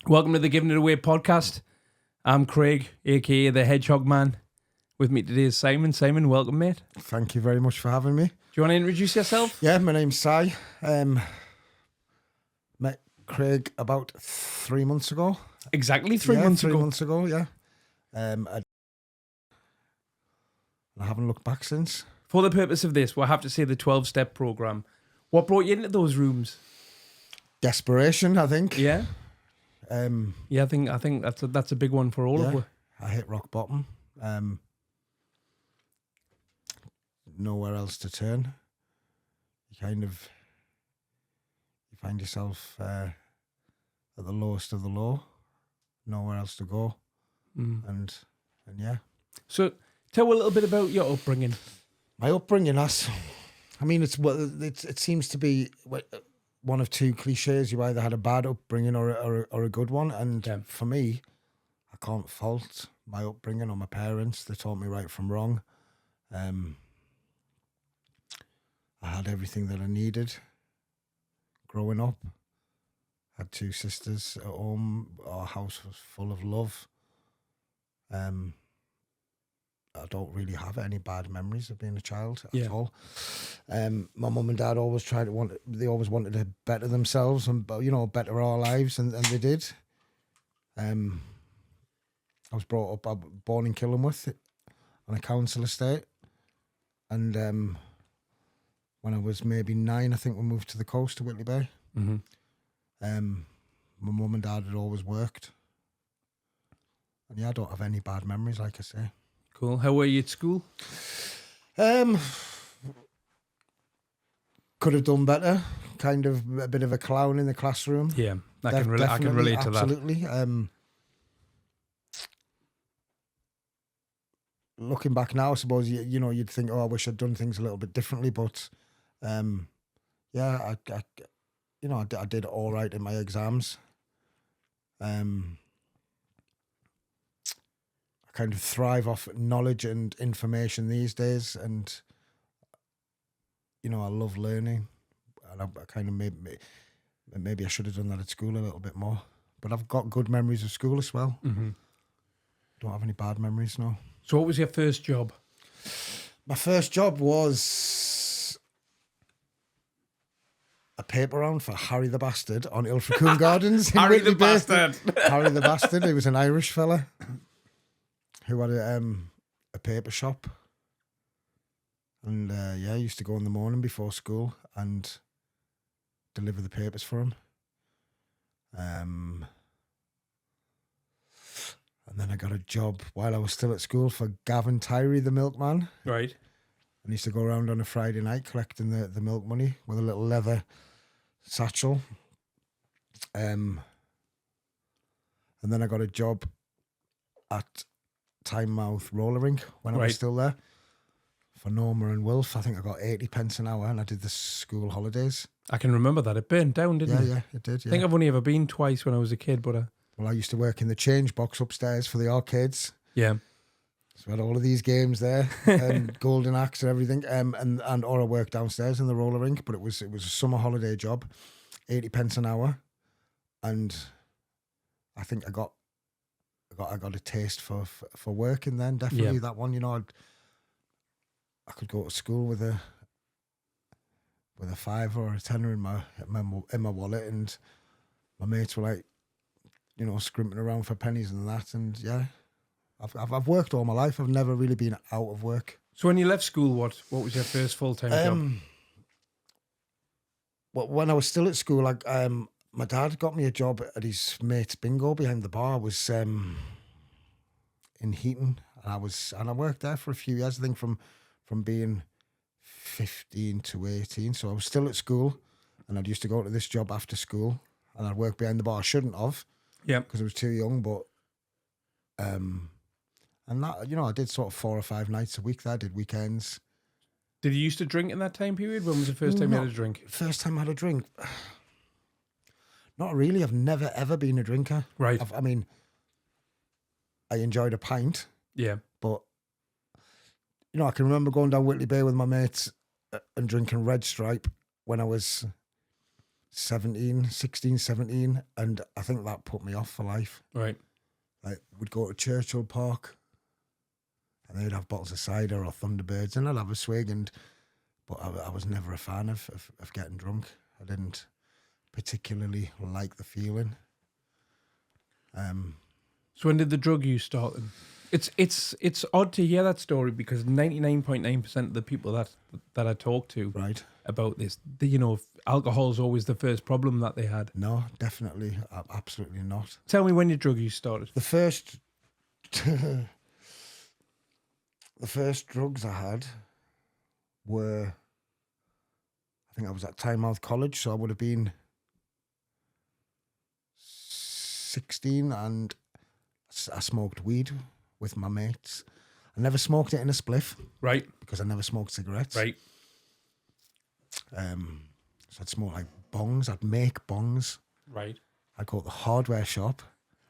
Welcome to the Giving It Away podcast. I'm Craig, aka the Hedgehog Man. With me today is Simon. Simon, welcome, mate. Thank you very much for having me. Do you want to introduce yourself? Yeah, my name's Si. Met Craig about 3 months ago. Exactly 3 months ago. 3 months ago, yeah. I haven't looked back since. For the purpose of this, we'll have to say the 12-step program. What brought you into those rooms? Desperation, I think. Yeah? Yeah, I think that's a big one for all of us. I hit rock bottom. Nowhere else to turn. You find yourself at the lowest of the low. Nowhere else to go. And yeah. So tell a little bit about your upbringing. My upbringing, it seems to be one of two cliches. You either had a bad upbringing or a good one. And for me, I can't fault my upbringing or my parents. They taught me right from wrong. I had everything that I needed growing up. I had two sisters at home. Our house was full of love. I don't really have any bad memories of being a child at all. My mum and dad always wanted to better themselves and, better our lives, and they did. I was born in Killingworth on a council estate, and when I was maybe 9, I think we moved to the coast to Whitley Bay. Mm-hmm. My mum and dad had always worked, and I don't have any bad memories, like I say. Cool. How were you at school? Could have done better. Kind of a bit of a clown in the classroom. Yeah, I can relate to that. Absolutely. Looking back now, I suppose you'd think, I wish I'd done things a little bit differently, but I did all right in my exams. I kind of thrive off knowledge and information these days, and I love learning, and I kind of maybe I should have done that at school a little bit more. But I've got good memories of school as well. Mm-hmm. Don't have any bad memories, no. So what was your first job? My first job was a paper round for Harry the Bastard on Ilfracombe Gardens. Harry the Bastard. Harry the Bastard. He was an Irish fella who had a paper shop. And I used to go in the morning before school and deliver the papers for him. And then I got a job while I was still at school for Gavin Tyree, the milkman. Right. And he used to go around on a Friday night collecting the milk money with a little leather satchel. And then I got a job at Tynemouth roller rink when I was still there for Norma and Wilf. I think I got 80 pence an hour, and I did the school holidays. I can remember that. It burned down, didn't it? Yeah, it did. Yeah. I think I've only ever been twice when I was a kid, but... Well, I used to work in the change box upstairs for the arcades. Yeah. So I had all of these games there, and Golden Axe and everything, or I worked downstairs in the roller rink. But it was a summer holiday job, 80 pence an hour, and I think I got a taste for working then. Definitely that one. I could go to school with a £5 or a £10 in my wallet, and my mates were like, scrimping around for pennies and that, and I've worked all my life. I've never really been out of work. So when you left school, what was your first full-time job? Well, when I was still at school, my dad got me a job at his mate's bingo behind the bar. I was in Heaton, and I worked there for a few years. I think from being 15 to 18. So I was still at school, and I'd used to go to this job after school, and I'd work behind the bar. I shouldn't have. Yeah, because I was too young, but and that I did sort of 4 or 5 nights a week there. I did weekends. Did you used to drink in that time period? When was the first time you had a drink? First time I had a drink, not really. I've never ever been a drinker. Right. I enjoyed a pint. Yeah, but I can remember going down Whitley Bay with my mates and drinking Red Stripe when I was 16, 17, and I think that put me off for life. Right. Like, we'd go to Churchill Park, and they'd have bottles of cider or Thunderbirds, and I'd have a swig, but I was never a fan of getting drunk. I didn't particularly like the feeling. So when did the drug use start then? It's odd to hear that story because 99.9% of the people that I talk to Right. about this, alcohol is always the first problem that they had. No, definitely, absolutely not. Tell me when your drug use started. The first, the first drugs I had were, I think I was at Tynemouth College, so I would have been 16, and I smoked weed with my mates. I never smoked it in a spliff. Right. Because I never smoked cigarettes. Right. So I'd smoke like bongs. I'd make bongs. Right. I'd go to the hardware shop.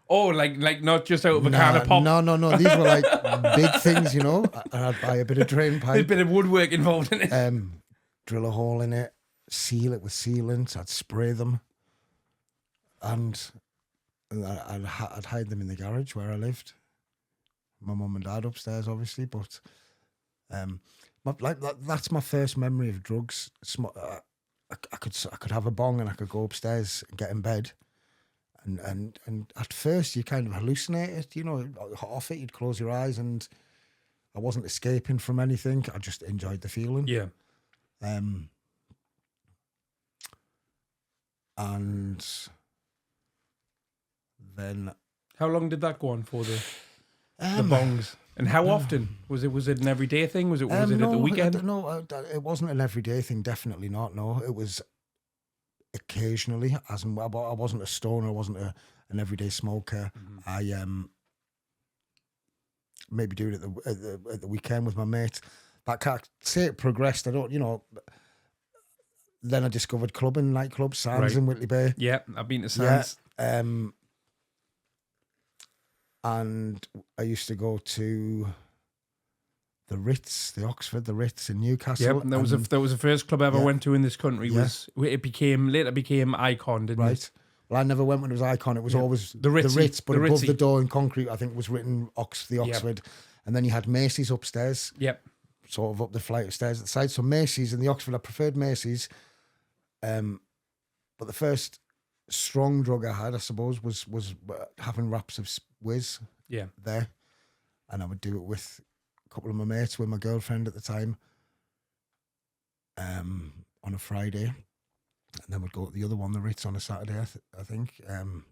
Oh, like not just out of a can of pop. No. These were like big things, and I'd buy a bit of drain pipe. There's a bit of woodwork involved in it. Drill a hole in it, seal it with sealants. I'd spray them, and I'd hide them in the garage where I lived. My mum and dad upstairs, obviously, but that's my first memory of drugs. I could have a bong and I could go upstairs and get in bed, and at first you kind of hallucinate it, off it. You'd close your eyes, and I wasn't escaping from anything. I just enjoyed the feeling. Yeah. And then how long did that go on for the bongs? And how often was it an everyday thing? Was it at the weekend? No, it wasn't an everyday thing. Definitely not. No, it was occasionally. As in, I wasn't a stoner. I wasn't an everyday smoker. Mm-hmm. I maybe do it at the weekend with my mates. But I can't say it progressed. I don't. Then I discovered clubbing, nightclubs, Sands in Whitley Bay. Yeah, I've been to Sands. Yeah, and I used to go to the Ritz, the Ritz in Newcastle. Yep, that was the first club I ever went to in this country. It later became Icon, didn't it? Well, I never went when it was Icon. It was always the Ritz, but above the door in concrete, I think was written the Oxford. Yep. And then you had Macy's upstairs. Yep. Sort of up the flight of stairs at the side. So Macy's and the Oxford, I preferred Macy's. But the first strong drug I had, I suppose, was having wraps of whiz there. And I would do it with a couple of my mates, with my girlfriend at the time, on a Friday. And then we'd go to the other one, the Ritz, on a Saturday, I think. And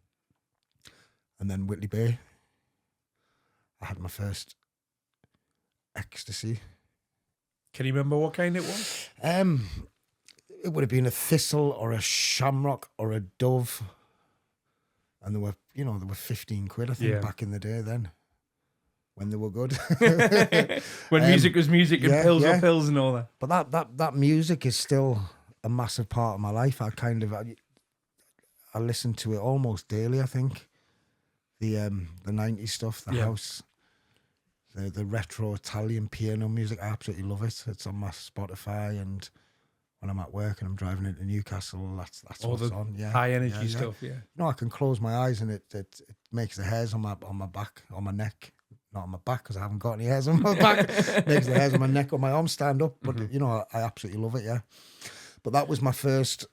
then Whitley Bay. I had my first ecstasy. Can you remember what kind it was? It would have been a thistle or a shamrock or a dove. And there were 15 quid, I think, back in the day then, when they were good. When music was music and pills were pills and all that. But that music is still a massive part of my life. I listen to it almost daily, I think. The 90s stuff, the house, the retro Italian piano music, I absolutely love it. It's on my Spotify, and when I'm at work and I'm driving into Newcastle, that's all what's on. Yeah, high energy stuff. Yeah. No, I can close my eyes and it makes the hairs on my back, on my neck, not on my back because I haven't got any hairs on my back. Makes the hairs on my neck or my arms stand up. But I absolutely love it. Yeah. But that was my first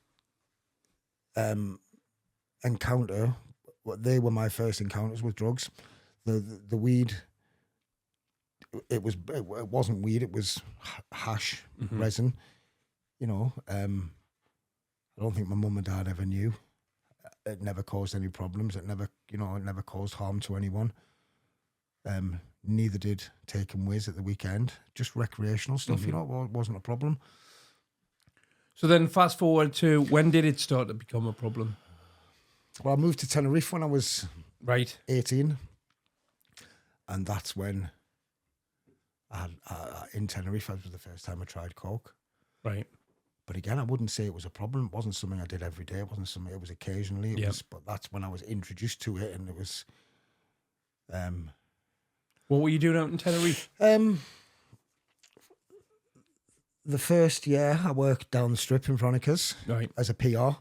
encounter. They were my first encounters with drugs. The weed. It wasn't weed. It was hash, resin. I don't think my mum and dad ever knew. It never caused any problems. It never caused harm to anyone. Neither did taking whiz at the weekend. Just recreational stuff, it wasn't a problem. So then fast forward to, when did it start to become a problem? Well, I moved to Tenerife when I was 18. And that's when in Tenerife, that was the first time I tried coke. Right. But again, I wouldn't say it was a problem. It wasn't something I did every day. It wasn't something. It was occasionally. But that's when I was introduced to it, and it was. What were you doing out in Tenerife? The first year, I worked down the strip in Veronica's as a PR.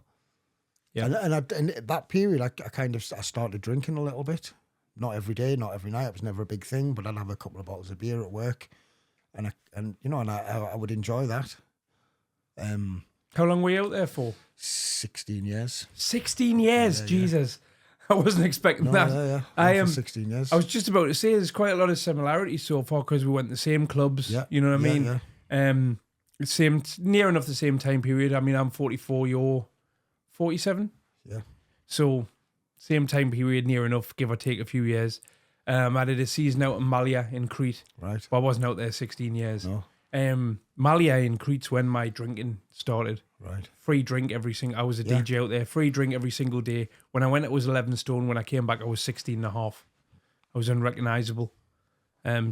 Yeah. And that period, I started drinking a little bit. Not every day, not every night. It was never a big thing, but I'd have a couple of bottles of beer at work, and I would enjoy that. How long were you out there for? 16 years. 16 years, Yeah, Jesus. I wasn't expecting No, that. yeah. I For am. 16 years. I was just about to say there's quite a lot of similarities so far because we went to the same clubs. Yeah, You know what I mean? Yeah. Same, near enough the same time period. I mean, I'm 44. You're 47. Yeah. So same time period, near enough, give or take a few years. I did a season out in Malia in Crete. Right. But I wasn't out there 16 years. No. Malia in Crete's when my drinking started. Right. Free drink every single. I was a DJ out there. Free drink every single day. When I went, it was 11 stone. When I came back, I was 16 and a half. I was unrecognizable.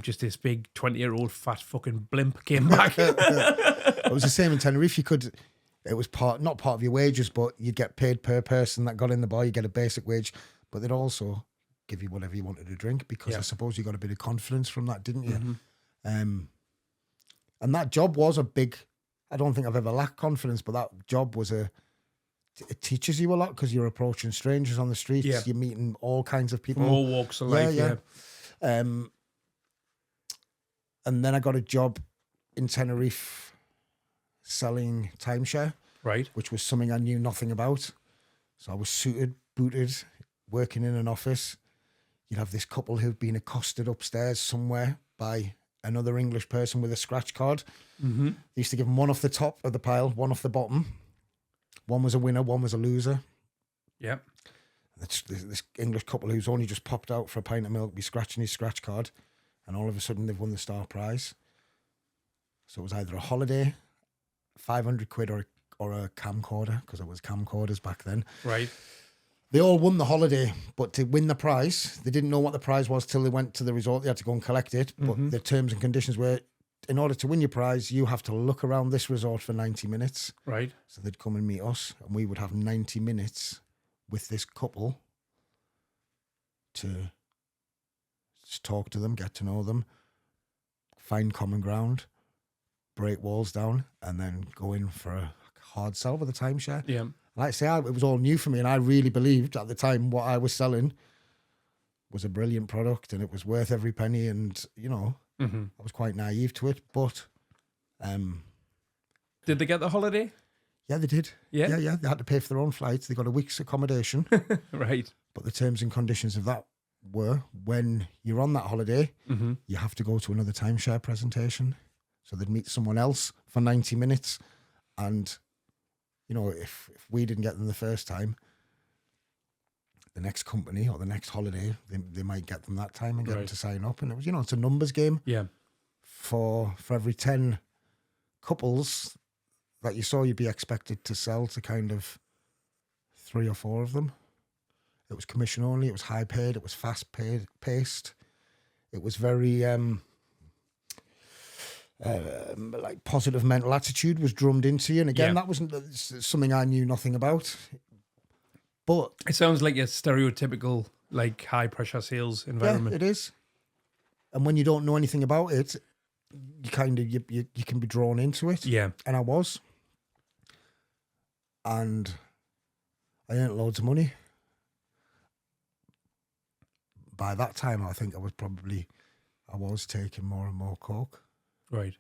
Just this big 20-year-old fat fucking blimp came back. It was the same in Tenerife. It was not part of your wages, but you'd get paid per person that got in the bar. You get a basic wage, but they'd also give you whatever you wanted to drink because I suppose you got a bit of confidence from that, didn't you? Mm-hmm. And that job was a big. I don't think I've ever lacked confidence, but that job was it teaches you a lot because you're approaching strangers on the streets. Yeah. You're meeting all kinds of people. From all walks of life, yeah. And then I got a job in Tenerife selling timeshare, Right. which was something I knew nothing about. So I was suited, booted, working in an office. You'd have this couple who'd been accosted upstairs somewhere by another English person with a scratch card. Mm-hmm. They used to give them one off the top of the pile, one off the bottom. One was a winner, one was a loser. Yeah. This English couple who's only just popped out for a pint of milk be scratching his scratch card, and all of a sudden they've won the star prize. So it was either a holiday, 500 quid, or a camcorder, because it was camcorders back then. Right. They all won the holiday, but to win the prize, they didn't know what the prize was till they went to the resort. They had to go and collect it. But the terms and conditions were, in order to win your prize, you have to look around this resort for 90 minutes. Right. So they'd come and meet us, and we would have 90 minutes with this couple to just talk to them, get to know them, find common ground, break walls down, and then go in for a hard sell with a timeshare. Yeah. Like I say, it was all new for me, and I really believed at the time what I was selling was a brilliant product, and it was worth every penny. And I was quite naive to it, but did they get the holiday? Yeah, they did. Yeah? Yeah. They had to pay for their own flights. They got a week's accommodation. Right. But the terms and conditions of that were, when you're on that holiday, you have to go to another timeshare presentation. So they'd meet someone else for 90 minutes, and if we didn't get them the first time, the next company or the next holiday, they might get them that time and get them to sign up. And it was, it's a numbers game. Yeah. For every 10 couples that you saw, you'd be expected to sell to kind of 3 or 4 of them. It was commission only. It was high paid. It was fast paced. It was very like positive mental attitude was drummed into you. And again, that wasn't something I knew nothing about. But it sounds like a stereotypical, like, high pressure sales environment. Yeah, it is. And when you don't know anything about it, you kind of you can be drawn into it. Yeah. And I was. And I earned loads of money. By that time, I think I was taking more and more coke. Right.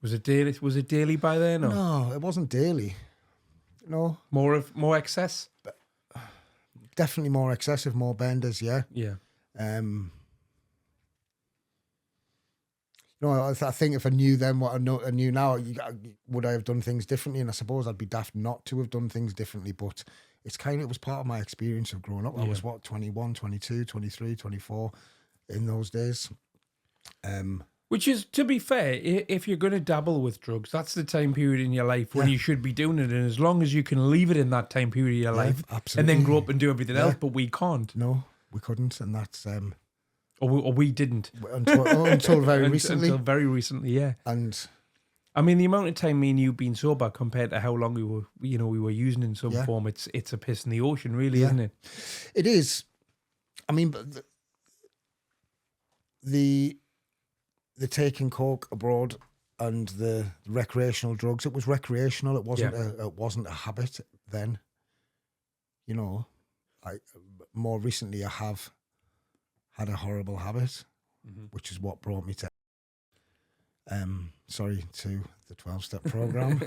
Was it daily? Was it daily by then? Or? No, it wasn't daily. No. More excess? Definitely more excessive, more benders, yeah. Yeah. I think if I knew then what I knew now, would I have done things differently? And I suppose I'd be daft not to have done things differently, but it was part of my experience of growing up. I was 21, 22, 23, 24 in those days. Which is, to be fair, if you're going to dabble with drugs, that's the time period in your life when you should be doing it. And as long as you can leave it in that time period of your life, absolutely. and then grow up and do everything else, but we can't. No, we couldn't. And that's... Or we didn't. Until very recently. Until very recently, yeah. And... I mean, the amount of time me and you've been sober compared to how long we were using in some form, it's a piss in the ocean, really, isn't it? It is. I mean, the taking coke abroad and the recreational drugs, it was recreational. It wasn't a habit then. you know, more recently I have had a horrible habit, which is what brought me to to the 12-step program.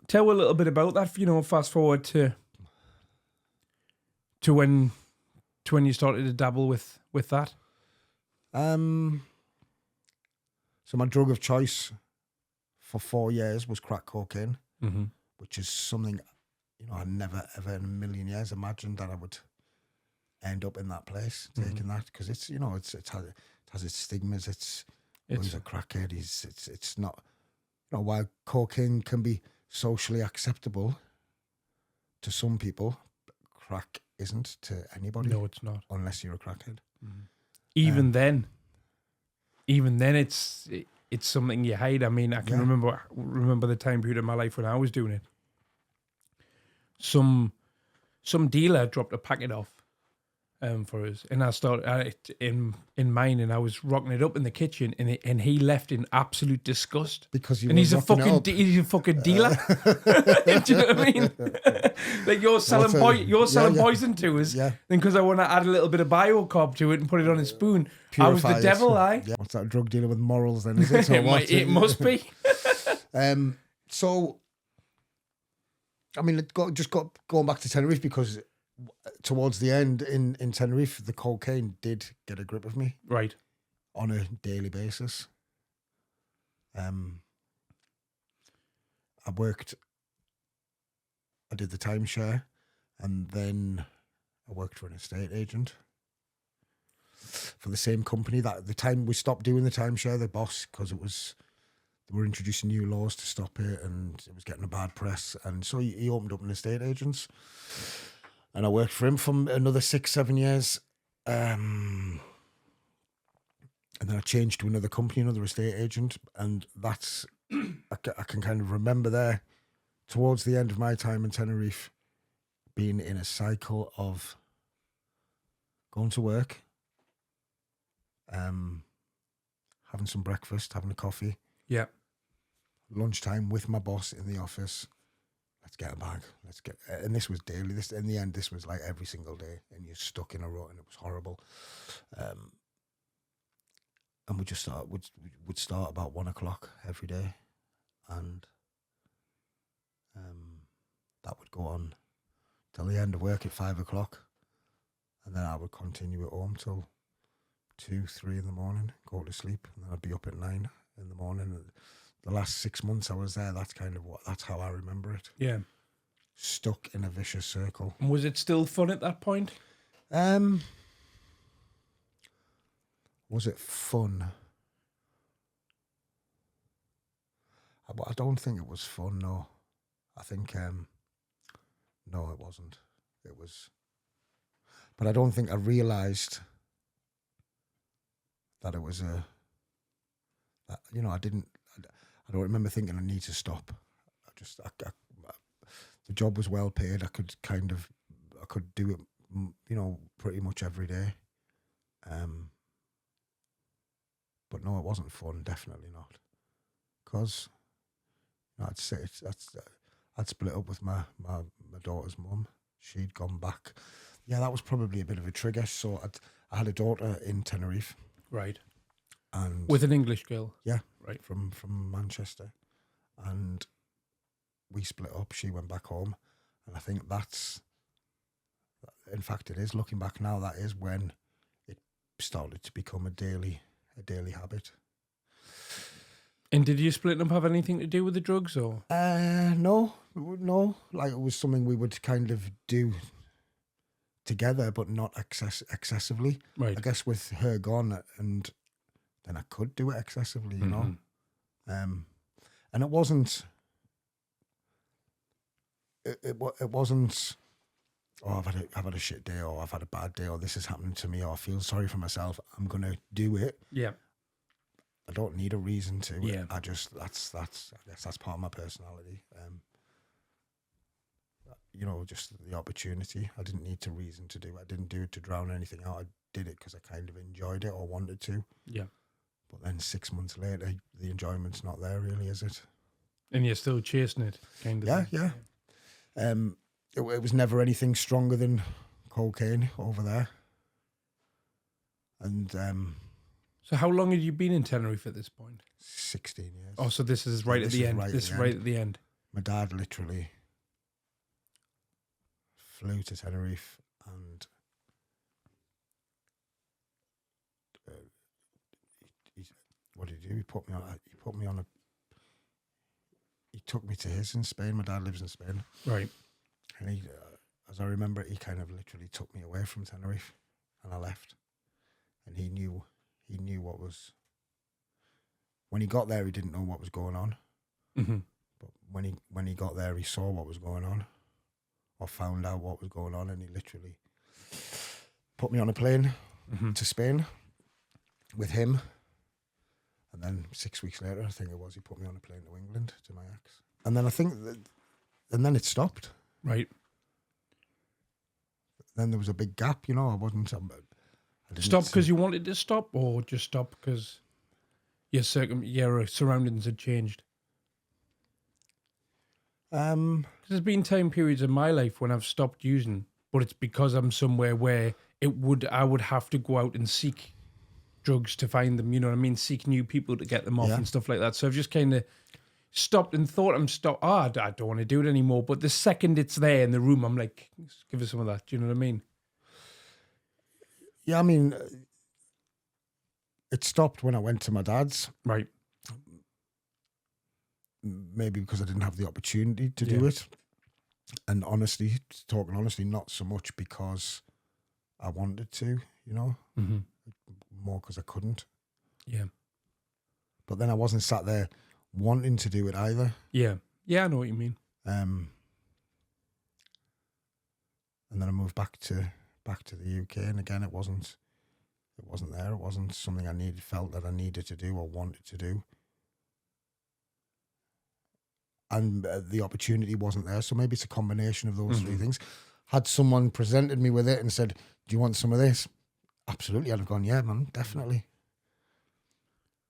Tell a little bit about that. Fast forward to when you started to dabble with that. So my drug of choice for 4 years was crack cocaine, which is something, I never ever in a million years imagined that I would end up in that place taking that, because it's, it has its stigmas. It's he's a crackhead. It's not, while cocaine can be socially acceptable to some people, crack isn't to anybody. No, it's not, unless you're a crackhead. Even then, it's something you hide. I mean, I can remember the time period of my life when I was doing it. Some dealer dropped a packet off for us, and I started in mine, and I was rocking it up in the kitchen, and he left in absolute disgust because he's a fucking dealer. Do you know what I mean? Like you're selling poison to us, and because I want to add a little bit of biocarb to it and put it on a spoon, Purify I was the devil. Yeah. What's that, drug dealer with morals? Then is it? It must be. So, I mean, going back to Tenerife, because towards the end in Tenerife, the cocaine did get a grip of me. Right. On a daily basis. I did the timeshare, and then I worked for an estate agent for the same company. That the time we stopped doing the timeshare, the boss, because they were introducing new laws to stop it, and it was getting a bad press, and so he opened up an estate agents. And I worked for him for another 6-7 years. And then I changed to another company, another estate agent. And that's, I can kind of remember there, towards the end of my time in Tenerife, being in a cycle of going to work, having some breakfast, having a coffee. Yeah. Lunchtime with my boss in the office. Let's get a bag. And this was daily. In the end, this was like every single day, and you're stuck in a rut, and it was horrible. And we just would start about 1 o'clock every day, and that would go on till the end of work at 5 o'clock, and then I would continue at home till 2-3 in the morning, go to sleep, and then I'd be up at 9 in the morning. The last 6 months I was there, that's how I remember it. Yeah. Stuck in a vicious circle. And was it still fun at that point? Was it fun? I don't think it was fun, no. I think, no, it wasn't. It was, but I don't think I realised that it was I don't remember thinking I need to stop. The job was well paid. I could do it, pretty much every day. But no, it wasn't fun. Definitely not. Because I'd say I'd split up with my daughter's mum. She'd gone back. Yeah, that was probably a bit of a trigger. So I had a daughter in Tenerife. Right. And with an English girl. Yeah. Right. From Manchester. And we split up. She went back home. And I think in fact it is, looking back now, that is when it started to become a daily habit. And did you splitting up have anything to do with the drugs, or? No. Like, it was something we would kind of do together, but not excessively. Right. I guess with her gone, and then I could do it excessively, you know. And it wasn't. It wasn't. Oh, I've had a shit day, or I've had a bad day, or this is happening to me, or I feel sorry for myself. I'm gonna do it. Yeah. I don't need a reason to. Yeah. I just I guess that's part of my personality. Just the opportunity. I didn't need to reason to do it. I didn't do it to drown anything out. I did it because I kind of enjoyed it or wanted to. Yeah. But then 6 months later, the enjoyment's not there, really, is it? And you're still chasing it, kind of. Yeah. it was never anything stronger than cocaine over there. And So how long had you been in Tenerife at this point? 16 years. Oh, so this is right at the end. This is right at the end. My dad literally flew to Tenerife and what did he do? He took me to his in Spain. My dad lives in Spain. Right. And he, as I remember, he kind of literally took me away from Tenerife, and I left. And he knew what was. When he got there, he didn't know what was going on. Mm-hmm. But when he got there, he saw what was going on, or found out what was going on, and he literally put me on a plane to Spain with him. And then 6 weeks later, I think it was, he put me on a plane to England to my ex. And then and then it stopped. Right. Then there was a big gap, I wasn't. I didn't Stop because you wanted to stop, or just stop because your surroundings had changed? There's been time periods in my life when I've stopped using, but it's because I'm somewhere where I would have to go out and seek drugs to find them, you know what I mean? Seek new people to get them off and stuff like that. So I've just kind of stopped and thought I don't want to do it anymore. But the second it's there in the room, I'm like, give us some of that. Do you know what I mean? Yeah, I mean, it stopped when I went to my dad's. Right. Maybe because I didn't have the opportunity to do it. And talking honestly, not so much because I wanted to, Mm-hmm. more because I couldn't. Yeah. But then I wasn't sat there wanting to do it either. Yeah. Yeah, I know what you mean. And then I moved back to the UK, and again it wasn't there. It wasn't something I felt that I needed to do or wanted to do. And the opportunity wasn't there. So maybe it's a combination of those three things. Had someone presented me with it and said, do you want some of this? Absolutely. I'd have gone, yeah, man, definitely.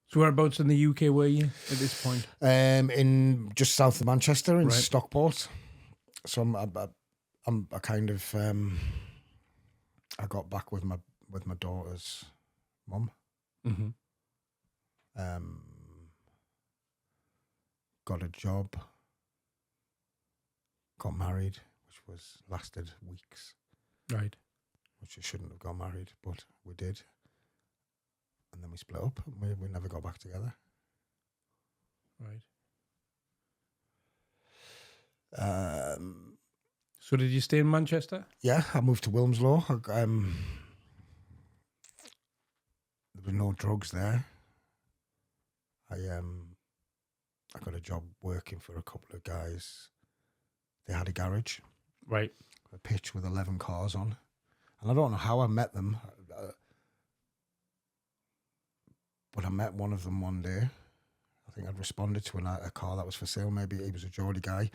So whereabouts in the UK were you at this point? In just south of Manchester, in Stockport. So I'm a kind of I got back with my daughter's mum. Mm-hmm. Got a job. Got married, which lasted weeks. Right. Which I shouldn't have got married, but we did. And then we split up. And we never got back together. Right. So did you stay in Manchester? Yeah, I moved to Wilmslow. There were no drugs there. I got a job working for a couple of guys. They had a garage. Right. A pitch with 11 cars on. And I don't know how I met them, but I met one of them one day. I think I'd responded to a car that was for sale. Maybe he was a Geordie guy.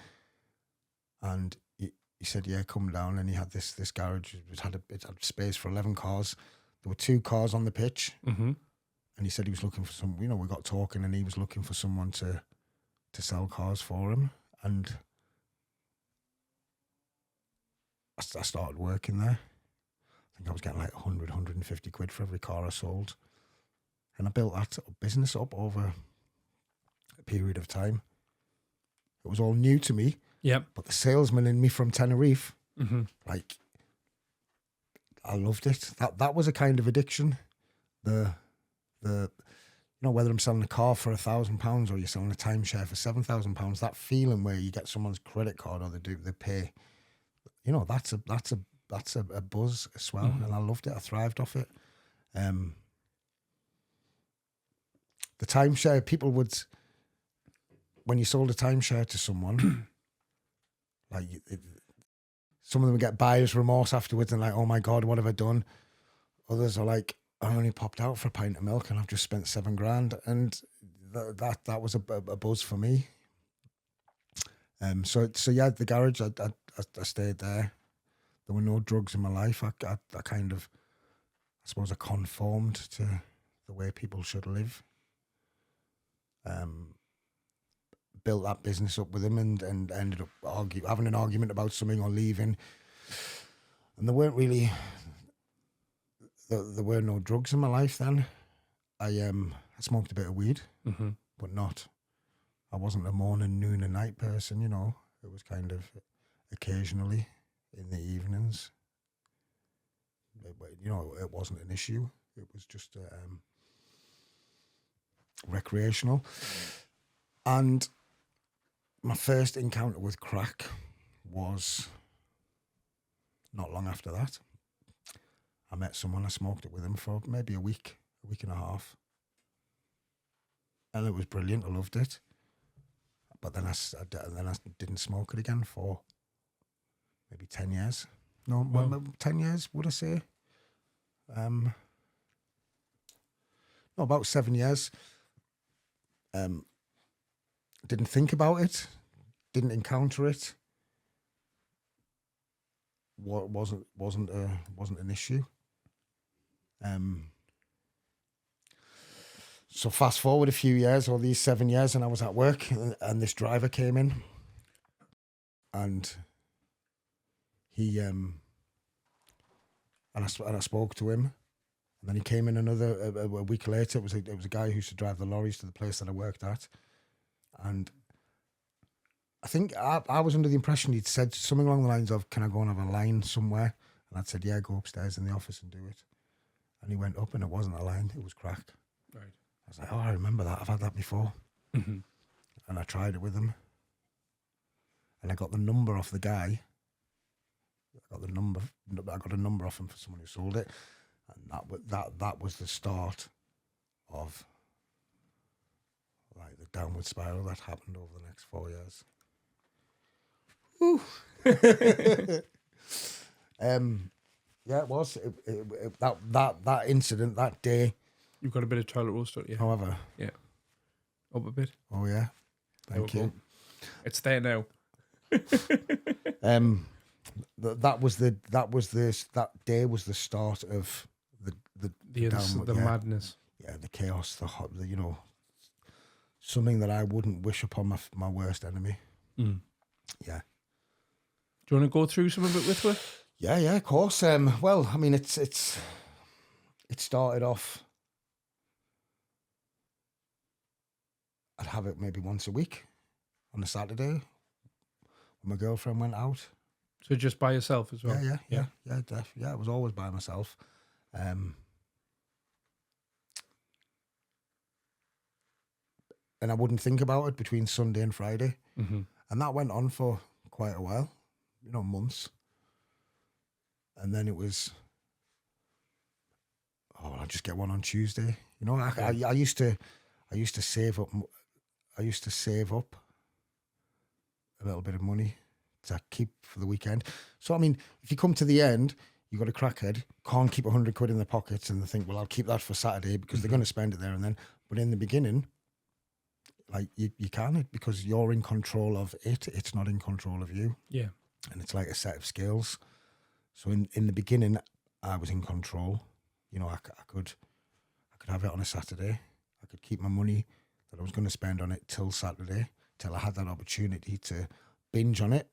And he said, yeah, come down. And he had this garage. It had space for 11 cars. There were 2 cars on the pitch. Mm-hmm. And he said he was looking for some, we got talking, and he was looking for someone to sell cars for him. And I started working there. I think I was getting like 100, 150 quid for every car I sold. And I built that business up over a period of time. It was all new to me. Yep. But the salesman in me from Tenerife, like, I loved it. That was a kind of addiction. The whether I'm selling a car for £1,000 or you're selling a timeshare for £7,000, that feeling where you get someone's credit card or they pay, that's a buzz as well. And I loved it. I thrived off it. The timeshare, people would, when you sold a timeshare to someone, like some of them get buyer's remorse afterwards and like, oh my God, what have I done? Others are like, I only popped out for a pint of milk and I've just spent $7,000, and that was a buzz for me. So yeah, the garage, I stayed there. There were no drugs in my life. I kind of, I suppose, I conformed to the way people should live. built that business up with him and ended up having an argument about something or leaving. And there weren't really, there were no drugs in my life then. I smoked a bit of weed, but I wasn't a morning, noon and night person, you know. It was kind of occasionally in the evenings. But, you know, it wasn't an issue. It was just recreational. And my first encounter with crack was not long after that. I met someone, I smoked it with him for maybe a week and a half. And it was brilliant, I loved it. But then I didn't smoke it again for maybe 10 years. No, Wow. 10 years, would I say? No, about 7 years. Didn't think about it, didn't encounter it. Wasn't an issue. So fast forward a few years, all these 7 years, and I was at work, and this driver came in, and he and I spoke to him, and then he came in a week later. It was a guy who used to drive the lorries to the place that I worked at, and I think I was under the impression he'd said something along the lines of, "Can I go and have a line somewhere?" And I'd said, "Yeah, go upstairs in the office and do it." And he went up, and it wasn't a line; it was crack. Right. I was like, "Oh, I remember that. I've had that before." And I tried it with him, and I got the number off the guy. I got a number off him for someone who sold it, and that was the start of like the downward spiral that happened over the next 4 years. Woo. Yeah, it was that incident that day. You've got a bit of toilet roll stuff, yeah. However, Yeah. Up a bit. oh yeah, thank you. It's there now. That day was the start of the madness. Yeah, the chaos, the you know, something that I wouldn't wish upon my worst enemy. Yeah. Do you want to go through some of it with me? Yeah, of course. Well, I mean, it started off. I'd have it maybe once a week on a Saturday when my girlfriend went out. So just by yourself as well? Yeah. I was always by myself. And I wouldn't think about it between Sunday and Friday. And that went on for quite a while, you know, months. And then it was, I'll just get one on Tuesday. You know, I used to save up. I used to save up a little bit of money to keep for the weekend. So, I mean, if you come to the end, you've got a crackhead, can't keep 100 quid in their pockets and they think, well, I'll keep that for Saturday because they're going to spend it there and then. But in the beginning, like you can't, because you're in control of it. It's not in control of you. Yeah. And it's like a set of scales. So in the beginning, I was in control. You know, I could have it on a Saturday. I could keep my money that I was going to spend on it till Saturday, till I had that opportunity to binge on it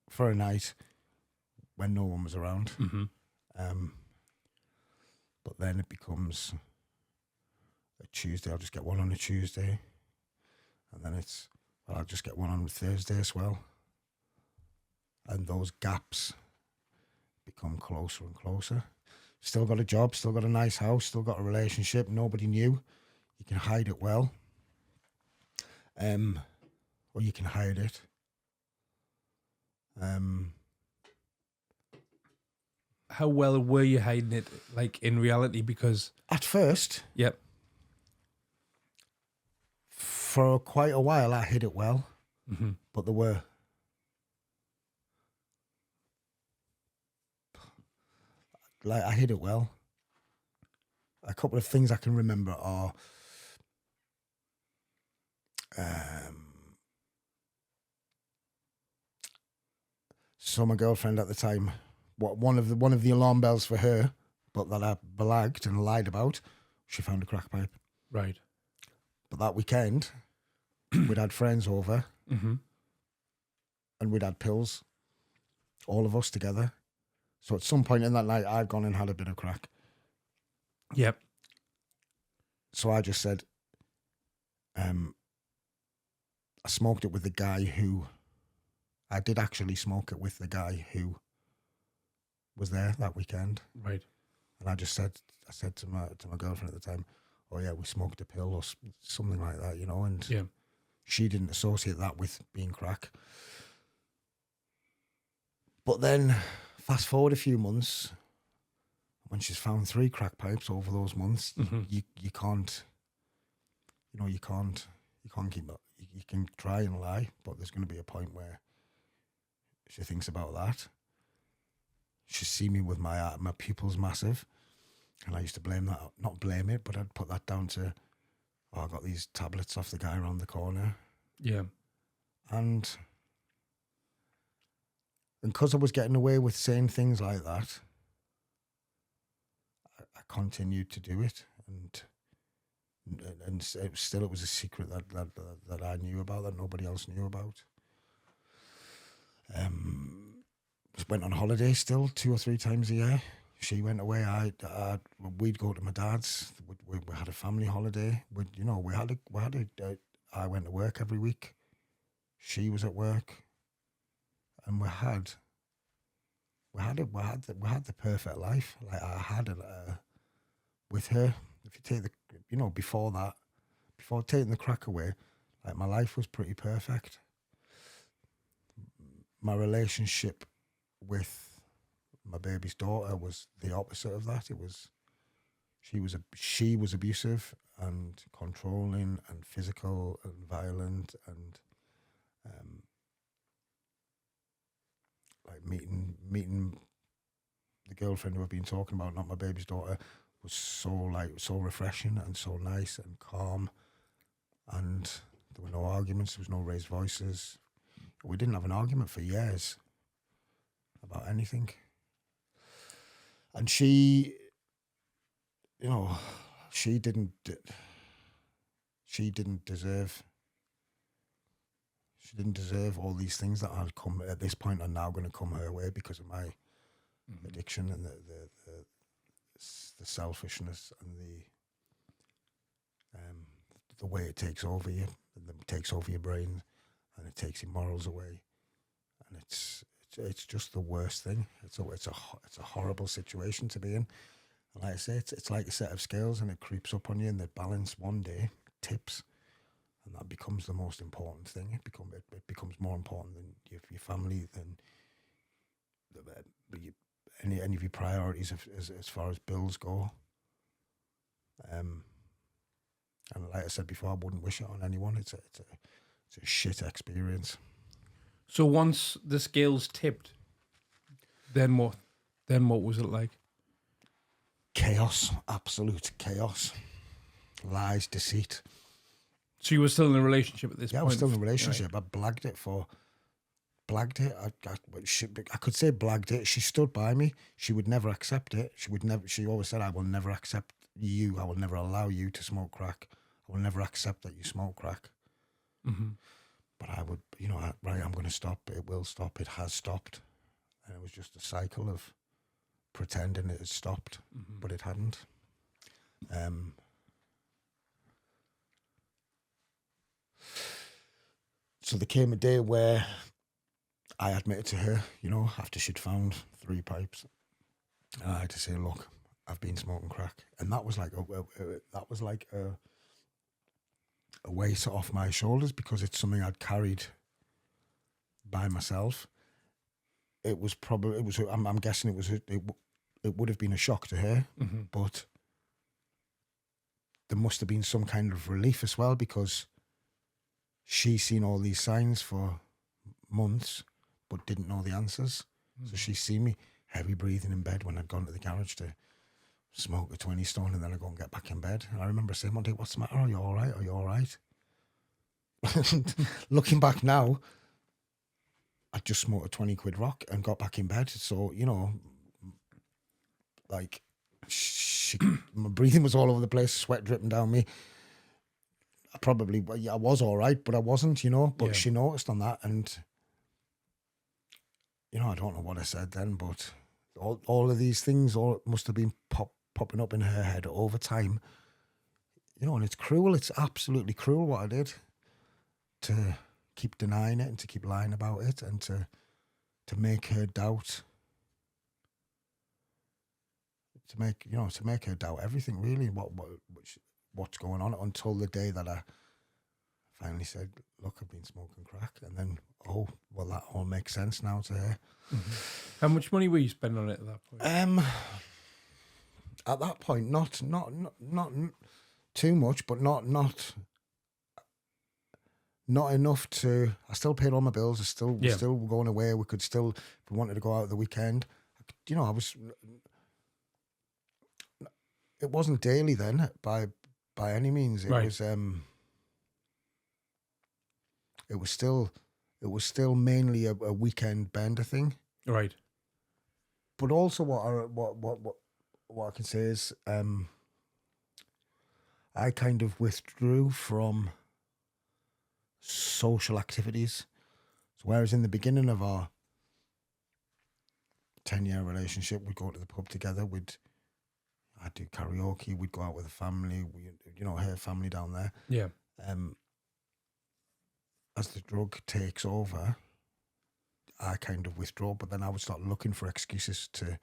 for a night when no one was around. But then it becomes a Tuesday. I'll just get one on a Tuesday. And then I'll just get one on a Thursday as well. And those gaps become closer and closer. Still got a job, still got a nice house, still got a relationship. Nobody knew. You can hide it well. Or you can hide it. How well were you hiding it, like, in reality? Because at first, yep, for quite a while, I hid it well. But there were I hid it well. A couple of things I can remember are so my girlfriend at the time, one of the alarm bells for her, but that I blagged and lied about, she found a crack pipe. Right. But that weekend, we'd had friends over, Mm-hmm. and we'd had pills, all of us together. So at some point in that night, I'd gone and had a bit of crack. Yep. So I just said, I smoked it with the guy who, I did actually smoke it with the guy who was there that weekend. Right. And I said to my girlfriend at the time, oh yeah, we smoked a pill or something like that, you know, and Yeah. she didn't associate that with being crack. But then fast forward a few months, when she's found 3 crack pipes over those months, Mm-hmm. you can't, you can't keep up. You can try and lie, but there's going to be a point where she thinks about that. She's seen me with my pupils massive, and I used to blame that, not blame it, but I'd put that down to, oh, I got these tablets off the guy around the corner. Yeah. And because I was getting away with saying things like that, I continued to do it, and it was a secret that I knew about, that nobody else knew about. Just went on holiday still 2 or 3 times a year. She went away. We'd go to my dad's. We had a family holiday. I went to work every week. She was at work, and we had the perfect life. Like I had it with her. If you take before taking the crack away, like my life was pretty perfect. My relationship with my baby's daughter was the opposite of that. She was abusive and controlling and physical and violent, and like meeting the girlfriend who I've been talking about, not my baby's daughter, was so refreshing and so nice and calm, and there were no arguments, there was no raised voices. We didn't have an argument for years about anything. And she didn't deserve all these things that had come at this point are now going to come her way because of my addiction and the selfishness and the way it takes over you, and it takes over your brain, and it takes your morals away, and it's just the worst thing. It's a horrible situation to be in. And like I say, it's like a set of scales, and it creeps up on you, and the balance one day tips, and that becomes the most important thing. It becomes more important than your family, than any of your priorities as far as bills go. And like I said before, I wouldn't wish it on anyone. It's a shit experience. So once the scales tipped, then what? Then what was it like? Chaos, absolute chaos. Lies, deceit. So you were still in a relationship at this point? Yeah, I was still in a relationship. Right. I blagged it. I could say blagged it. She stood by me. She would never accept it. She always said, I will never accept you. I will never allow you to smoke crack. I will never accept that you smoke crack. Mm-hmm. But I would, I'm going to stop. It will stop. It has stopped. And it was just a cycle of pretending it had stopped, but it hadn't. So there came a day where I admitted to her, after she'd found 3 pipes, and I had to say, look, I've been smoking crack. And that was like a weight off my shoulders, because it's something I'd carried by myself. I'm guessing it would have been a shock to her, but there must have been some kind of relief as well, because she's seen all these signs for months but didn't know the answers. So she's seen me heavy breathing in bed when I'd gone to the garage to smoke a 20 stone, and then I go and get back in bed. And I remember saying one day, what's the matter? Are you all right? Are you all right? Looking back now, I just smoked a 20 quid rock and got back in bed. So, like, my breathing was all over the place, sweat dripping down me. I was all right, but I wasn't, you know. But Yeah. she noticed on that, and you know, I don't know what I said then, but all of these things all must have been popping up in her head over time, you know. And it's cruel. It's absolutely cruel what I did, to keep denying it and to keep lying about it, and to make her doubt. To make her doubt everything, really, what's going on, until the day that I finally said, look, I've been smoking crack. And then, oh, well, that all makes sense now to her. Mm-hmm. How much money were you spending on it at that point? At that point, not too much, but not enough to. I still paid all my bills. We're still going away. We could still, if we wanted to go out the weekend, you know, it wasn't daily then by any means. It was it was still mainly a weekend bender thing. Right. But also what I can say is I kind of withdrew from social activities. So whereas in the beginning of our 10-year relationship, we'd go to the pub together, I'd do karaoke, we'd go out with a family, her family down there. Yeah. As the drug takes over, I kind of withdraw, but then I would start looking for excuses to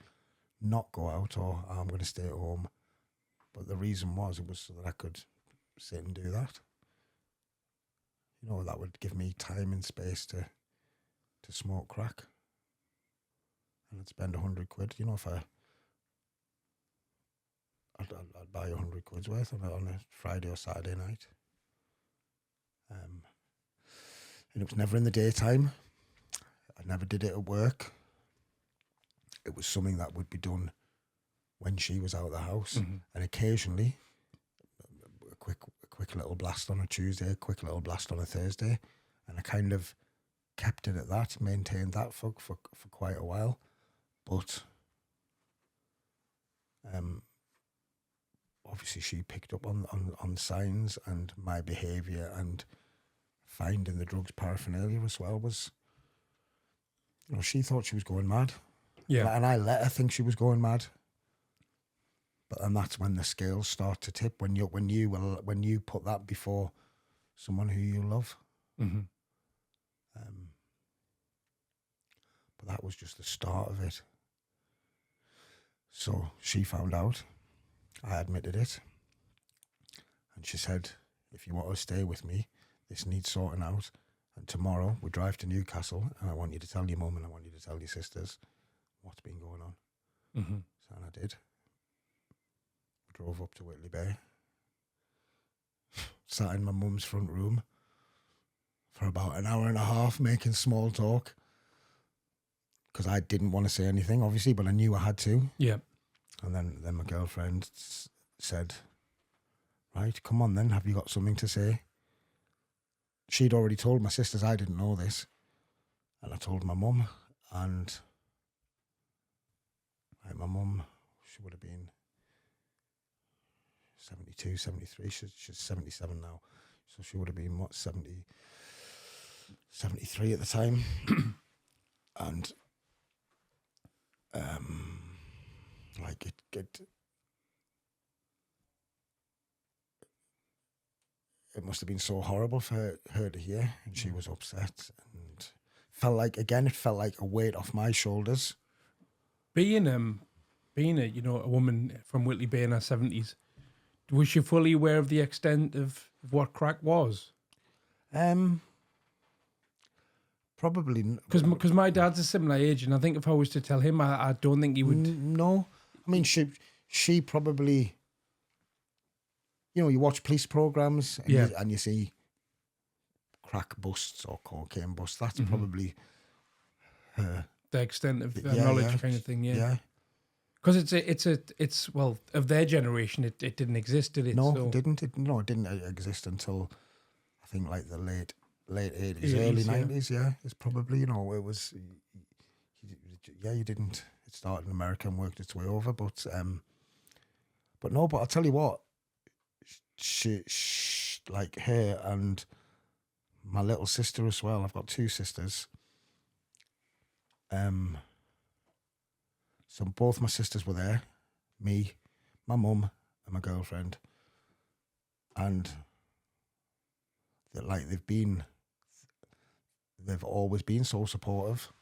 not go out, or I'm going to stay at home. But the reason was, it was so that I could sit and do that. You know, that would give me time and space to smoke crack. And I'd spend 100 quid, you know, if I'd buy 100 quid's worth on a Friday or Saturday night. And it was never in the daytime. I never did it at work. It was something that would be done when she was out of the house. Mm-hmm. And occasionally, a quick little blast on a Tuesday, a quick little blast on a Thursday. And I kind of kept it at that, maintained that for quite a while. But obviously she picked up on signs, and my behaviour and finding the drugs paraphernalia as well was, you know, she thought she was going mad. Yeah. And I let her think she was going mad. And that's when the scales start to tip, when you put that before someone who you love. Mm-hmm. But that was just the start of it. So she found out. I admitted it. And she said, if you want to stay with me, this needs sorting out. And tomorrow we drive to Newcastle, and I want you to tell your mum and I want you to tell your sisters what's been going on. Mm-hmm. So, and I did. We drove up to Whitley Bay. Sat in my mum's front room for about an hour and a half making small talk. Because I didn't want to say anything, obviously, but I knew I had to. Yeah. And then my girlfriend said, right, come on then, have you got something to say? She'd already told my sisters, I didn't know this. And I told my mum, and my mum, she would have been 72, 73, she's 77 now. So she would have been, 73 at the time. And like it must have been so horrible for her to hear, and she was upset, and it felt like a weight off my shoulders. Being a a woman from Whitley Bay in her 70s, was she fully aware of the extent of what crack was? Probably, because my dad's a similar age, and I think if I was to tell him, I don't think he would. No, I mean she probably, you know, you watch police programs and you see crack busts or cocaine busts. That's probably her, the extent of knowledge, kind of thing. Yeah. Because it's of their generation, it didn't exist, did it? No, it didn't. It didn't exist until I think like the late 80s, early 90s. Yeah, it's probably, you know, it was. You didn't. It started in America and worked its way over, but I'll tell you what. She like her and my little sister as well. I've got 2 sisters. So both my sisters were there, me, my mum, and my girlfriend, and they've always been so supportive.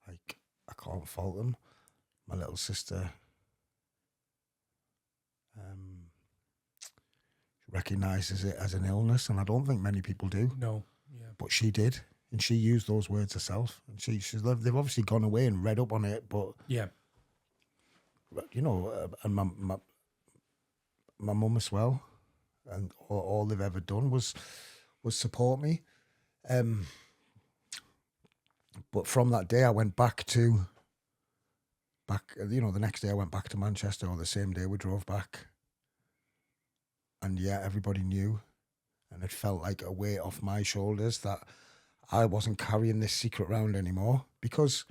Like, I can't fault them. My little sister recognises it as an illness, and I don't think many people do. No, yeah. But she did, and she used those words herself. And they've obviously gone away and read up on it, but yeah, you know, and my mum as well, and all they've ever done was support me. But from that day, I went back, you know, the next day I went back to Manchester, or the same day we drove back. And yeah, everybody knew, and it felt like a weight off my shoulders that I wasn't carrying this secret around anymore. Because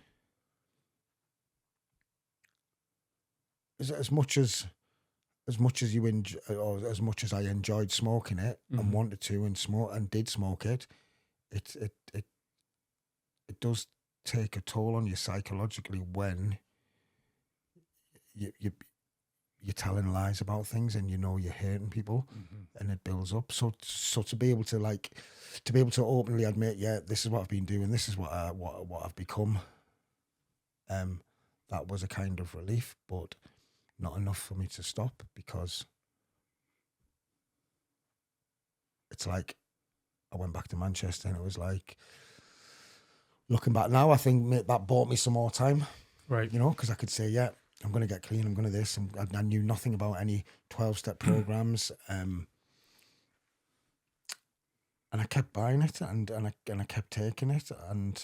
as much as you enjoy, or as much as I enjoyed smoking it and wanted to and did smoke it, it does take a toll on you psychologically when you're telling lies about things, and you know you're hurting people, and it builds up. So to be able to openly admit, yeah, this is what I've been doing, this is what I've become. That was a kind of relief, but not enough for me to stop, because it's like I went back to Manchester, and it was like, looking back now, I think that bought me some more time, right? You know, because I could say, yeah, I'm going to get clean, I'm going to this. And I knew nothing about any 12-step programs. And I kept buying it, and I kept taking it. And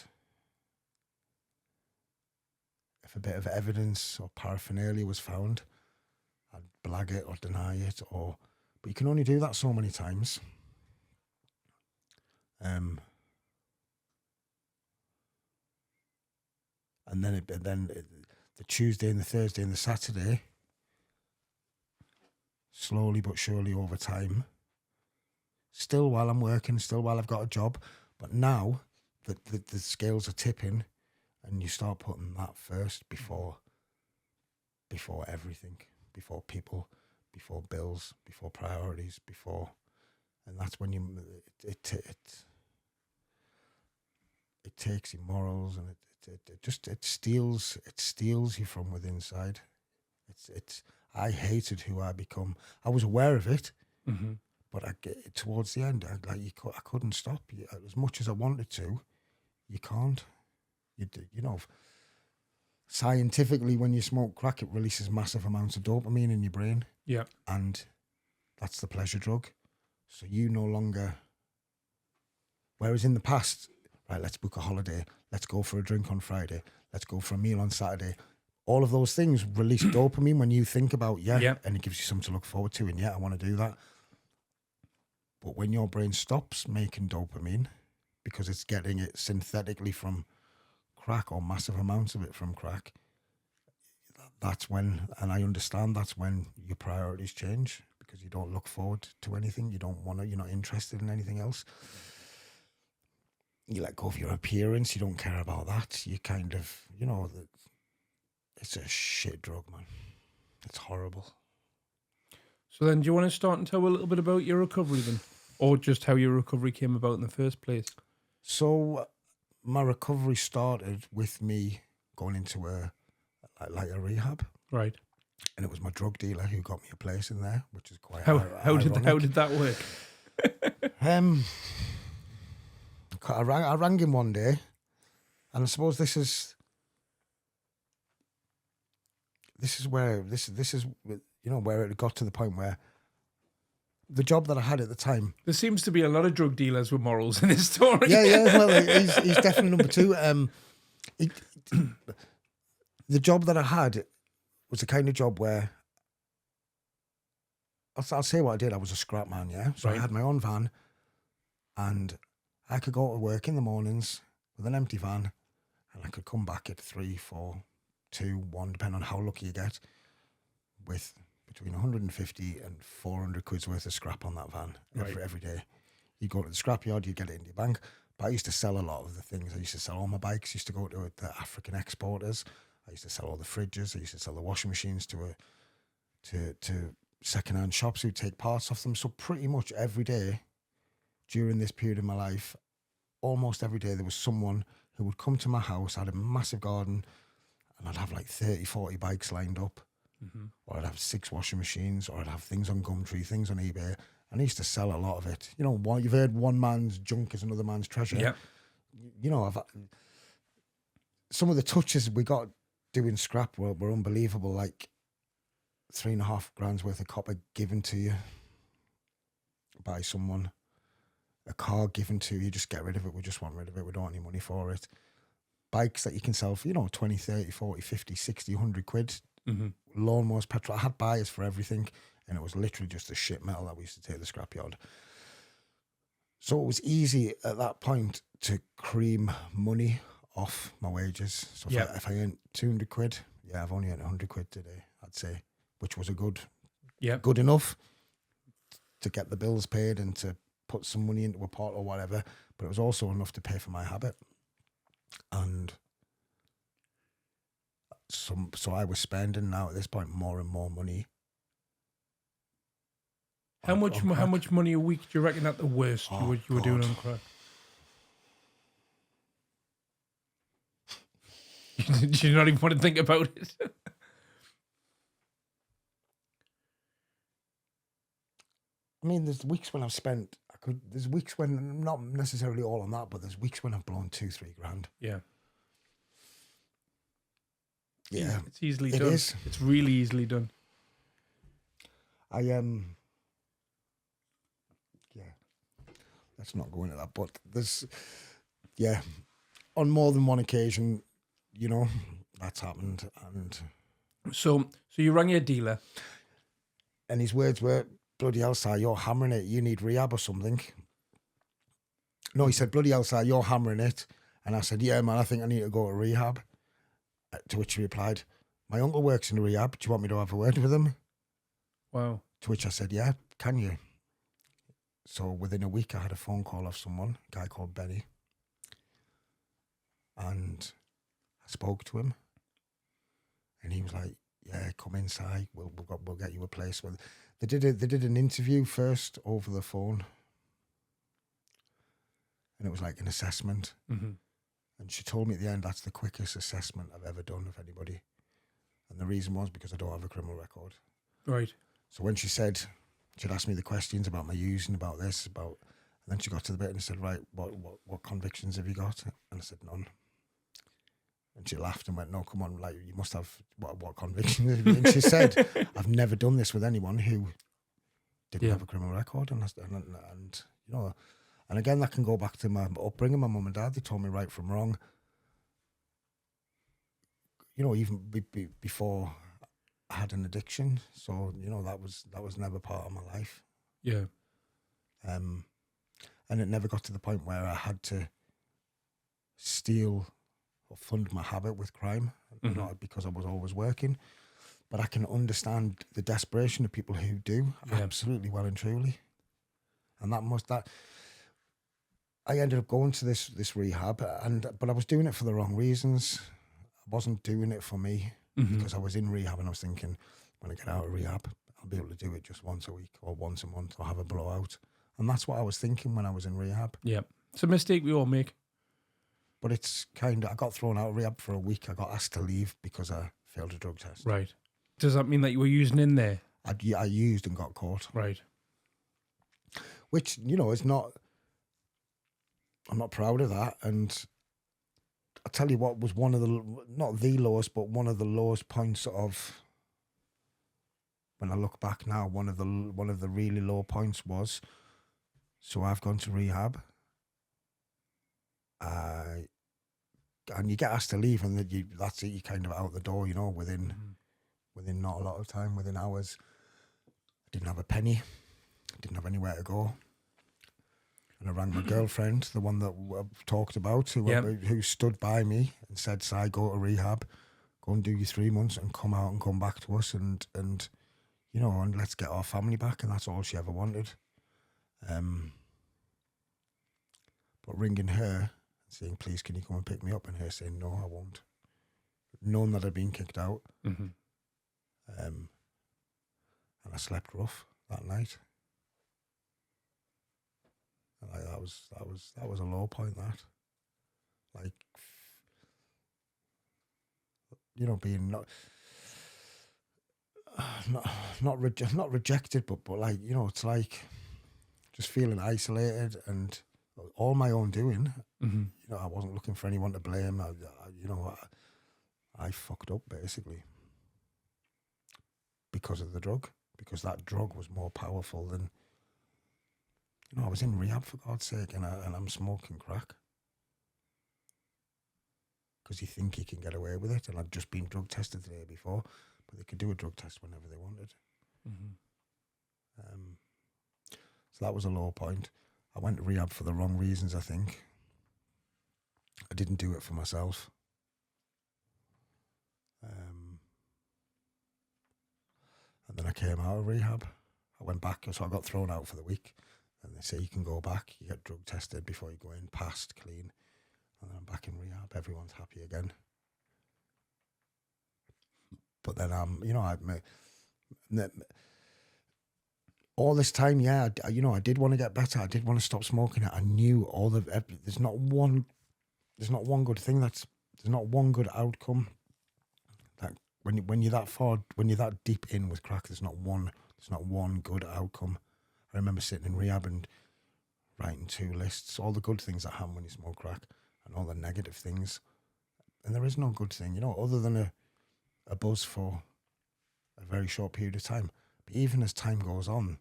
if a bit of evidence or paraphernalia was found, I'd blag it or deny it. But you can only do that so many times. And then the Tuesday and the Thursday and the Saturday, slowly but surely over time, still while I'm working, still while I've got a job, but now the scales are tipping, and you start putting that first before everything, before people, before bills, before priorities, and that's when it takes your morals, and it steals you from within inside. I hated who I become. I was aware of it, but towards the end, I couldn't stop. As much as I wanted to, you can't. You know, scientifically, when you smoke crack, it releases massive amounts of dopamine in your brain. Yeah, and that's the pleasure drug. So you no longer. Whereas in the past, right, let's book a holiday, let's go for a drink on Friday, let's go for a meal on Saturday. All of those things release dopamine when you think about, and it gives you something to look forward to, and I want to do that. But when your brain stops making dopamine, because it's getting it synthetically from crack, or massive amounts of it from crack, that's when, and I understand, that's when your priorities change, because you don't look forward to anything, you're not interested in anything else. You let go of your appearance, you don't care about that. You kind of, it's a shit drug, man. It's horrible. So then, do you want to start and tell a little bit about your recovery then? Or just how your recovery came about in the first place? So my recovery started with me going into a rehab. Right. And it was my drug dealer who got me a place in there, which is quite How ironic. did that work? I rang him one day, and I suppose this is where where it got to the point where the job that I had at the time. There seems to be a lot of drug dealers with morals in this story. Yeah. Well, he's definitely number two. The job that I had was the kind of job where I'll say what I did. I was a scrap man, yeah. So I had my own van, and I could go to work in the mornings with an empty van, and I could come back at 3, 4, 2, 1, depending on how lucky you get, with between 150 and 400 quid's worth of scrap on that van every day. You go to the scrapyard, you get it in your bank. But I used to sell a lot of the things. I used to sell all my bikes. I used to go to the African exporters. I used to sell all the fridges. I used to sell the washing machines to second-hand shops who take parts off them. So pretty much every day during this period of my life, almost every day, there was someone who would come to my house. I had a massive garden, and I'd have like 30, 40 bikes lined up. Mm-hmm. Or I'd have 6 washing machines, or I'd have things on Gumtree, things on eBay. And I used to sell a lot of it. You know, you've heard one man's junk is another man's treasure. Yeah. You know, some of the touches we got doing scrap were unbelievable. Like $3.5 grand worth of copper given to you by someone. A car given to you, just get rid of it. We just want rid of it. We don't want any money for it. Bikes that you can sell for, 20, 30, 40, 50, 60, 100 quid. Mm-hmm. Lawnmowers, petrol. I had buyers for everything, and it was literally just the shit metal that we used to take to the scrapyard. So it was easy at that point to cream money off my wages. So if I earned 200 quid, I've only earned 100 quid today, I'd say, which was good enough to get the bills paid and to put some money into a pot or whatever, but it was also enough to pay for my habit. And so I was spending now at this point more and more money. How much money a week do you reckon at the worst you were doing on crack? Do you not even want to think about it? I mean, there's weeks when I've spent. There's weeks when not necessarily all on that, but there's weeks when I've blown 2-3 grand. Yeah. Yeah, it's easily done. It is. It's really easily done. Let's not go into that, but there's, on more than one occasion, that's happened. And so you rang your dealer, and his words were, "Bloody hell, sir, you're hammering it. You need rehab or something." No, he said, "Bloody hell, sir, you're hammering it." And I said, "Yeah, man, I think I need to go to rehab." To which he replied, "My uncle works in rehab. Do you want me to have a word with him?" Wow. To which I said, "Yeah, can you?" So within a week, I had a phone call off someone, a guy called Benny. And I spoke to him. And he was like, "Yeah, come inside. We'll get you a place." Well, they did an interview first over the phone. And it was like an assessment. Mm-hmm. And she told me at the end, that's the quickest assessment I've ever done of anybody. And the reason was because I don't have a criminal record. Right. So when she'd asked me the questions about my using, about this, and then she got to the bit and said, "Right, what convictions have you got?" And I said, "None." And she laughed and went, "No, come on, like, you must have, what convictions have you?" And she said, "I've never done this with anyone who didn't have a criminal record." And and again, that can go back to my upbringing. My mum and dad, they told me right from wrong. Even before I had an addiction. So, that was never part of my life. Yeah. And it never got to the point where I had to steal or fund my habit with crime, not because I was always working. But I can understand the desperation of people who do, absolutely, well and truly. And I ended up going to this rehab, but I was doing it for the wrong reasons. I wasn't doing it for me, because I was in rehab and I was thinking, when I get out of rehab, I'll be able to do it just once a week or once a month or have a blowout. And that's what I was thinking when I was in rehab. Yeah. It's a mistake we all make. But it's I got thrown out of rehab for a week. I got asked to leave because I failed a drug test. Right. Does that mean that you were using in there? I used and got caught. Right. Which, is not... I'm not proud of that. And I tell you what was one of the... Not the lowest, but one of the lowest points of... When I look back now, one of the really low points was... So I've gone to rehab. And you get asked to leave, and that's it. You're kind of out the door, within not a lot of time, within hours. I didn't have a penny. I didn't have anywhere to go. And I rang my girlfriend, the one that I've talked about, who stood by me and said, "Si, go to rehab, go and do your 3 months and come out and come back to us, and you know, and let's get our family back. And that's all she ever wanted. But ringing her and saying, please, can you come and pick me up? And her saying, no, I won't. Knowing that I'd been kicked out. Mm-hmm. And I slept rough that night. And that was a low point, that. Like, you know, being not rejected, but like, you know, it's like just feeling isolated and all my own doing. Mm-hmm. You know, I wasn't looking for anyone to blame. I fucked up basically because of the drug, because that drug was more powerful than, you know, I was in rehab for God's sake, and I'm smoking crack because you think you can get away with it. And I'd just been drug tested the day before, but they could do a drug test whenever they wanted. Mm-hmm. So that was a low point. I went to rehab for the wrong reasons, I think. I didn't do it for myself. And then I came out of rehab. I went back, so I got thrown out for the week. And they say you can go back, you get drug tested before you go in, passed, clean. And then I'm back in rehab. Everyone's happy again. But then all this time, I did want to get better. I did want to stop smoking it. I knew there's not one good thing. There's not one good outcome. That when you're that far, when you're that deep in with crack, there's not one good outcome. I remember sitting in rehab and writing 2 lists, all the good things that happen when you smoke crack and all the negative things. And there is no good thing, you know, other than a buzz for a very short period of time. But even as time goes on,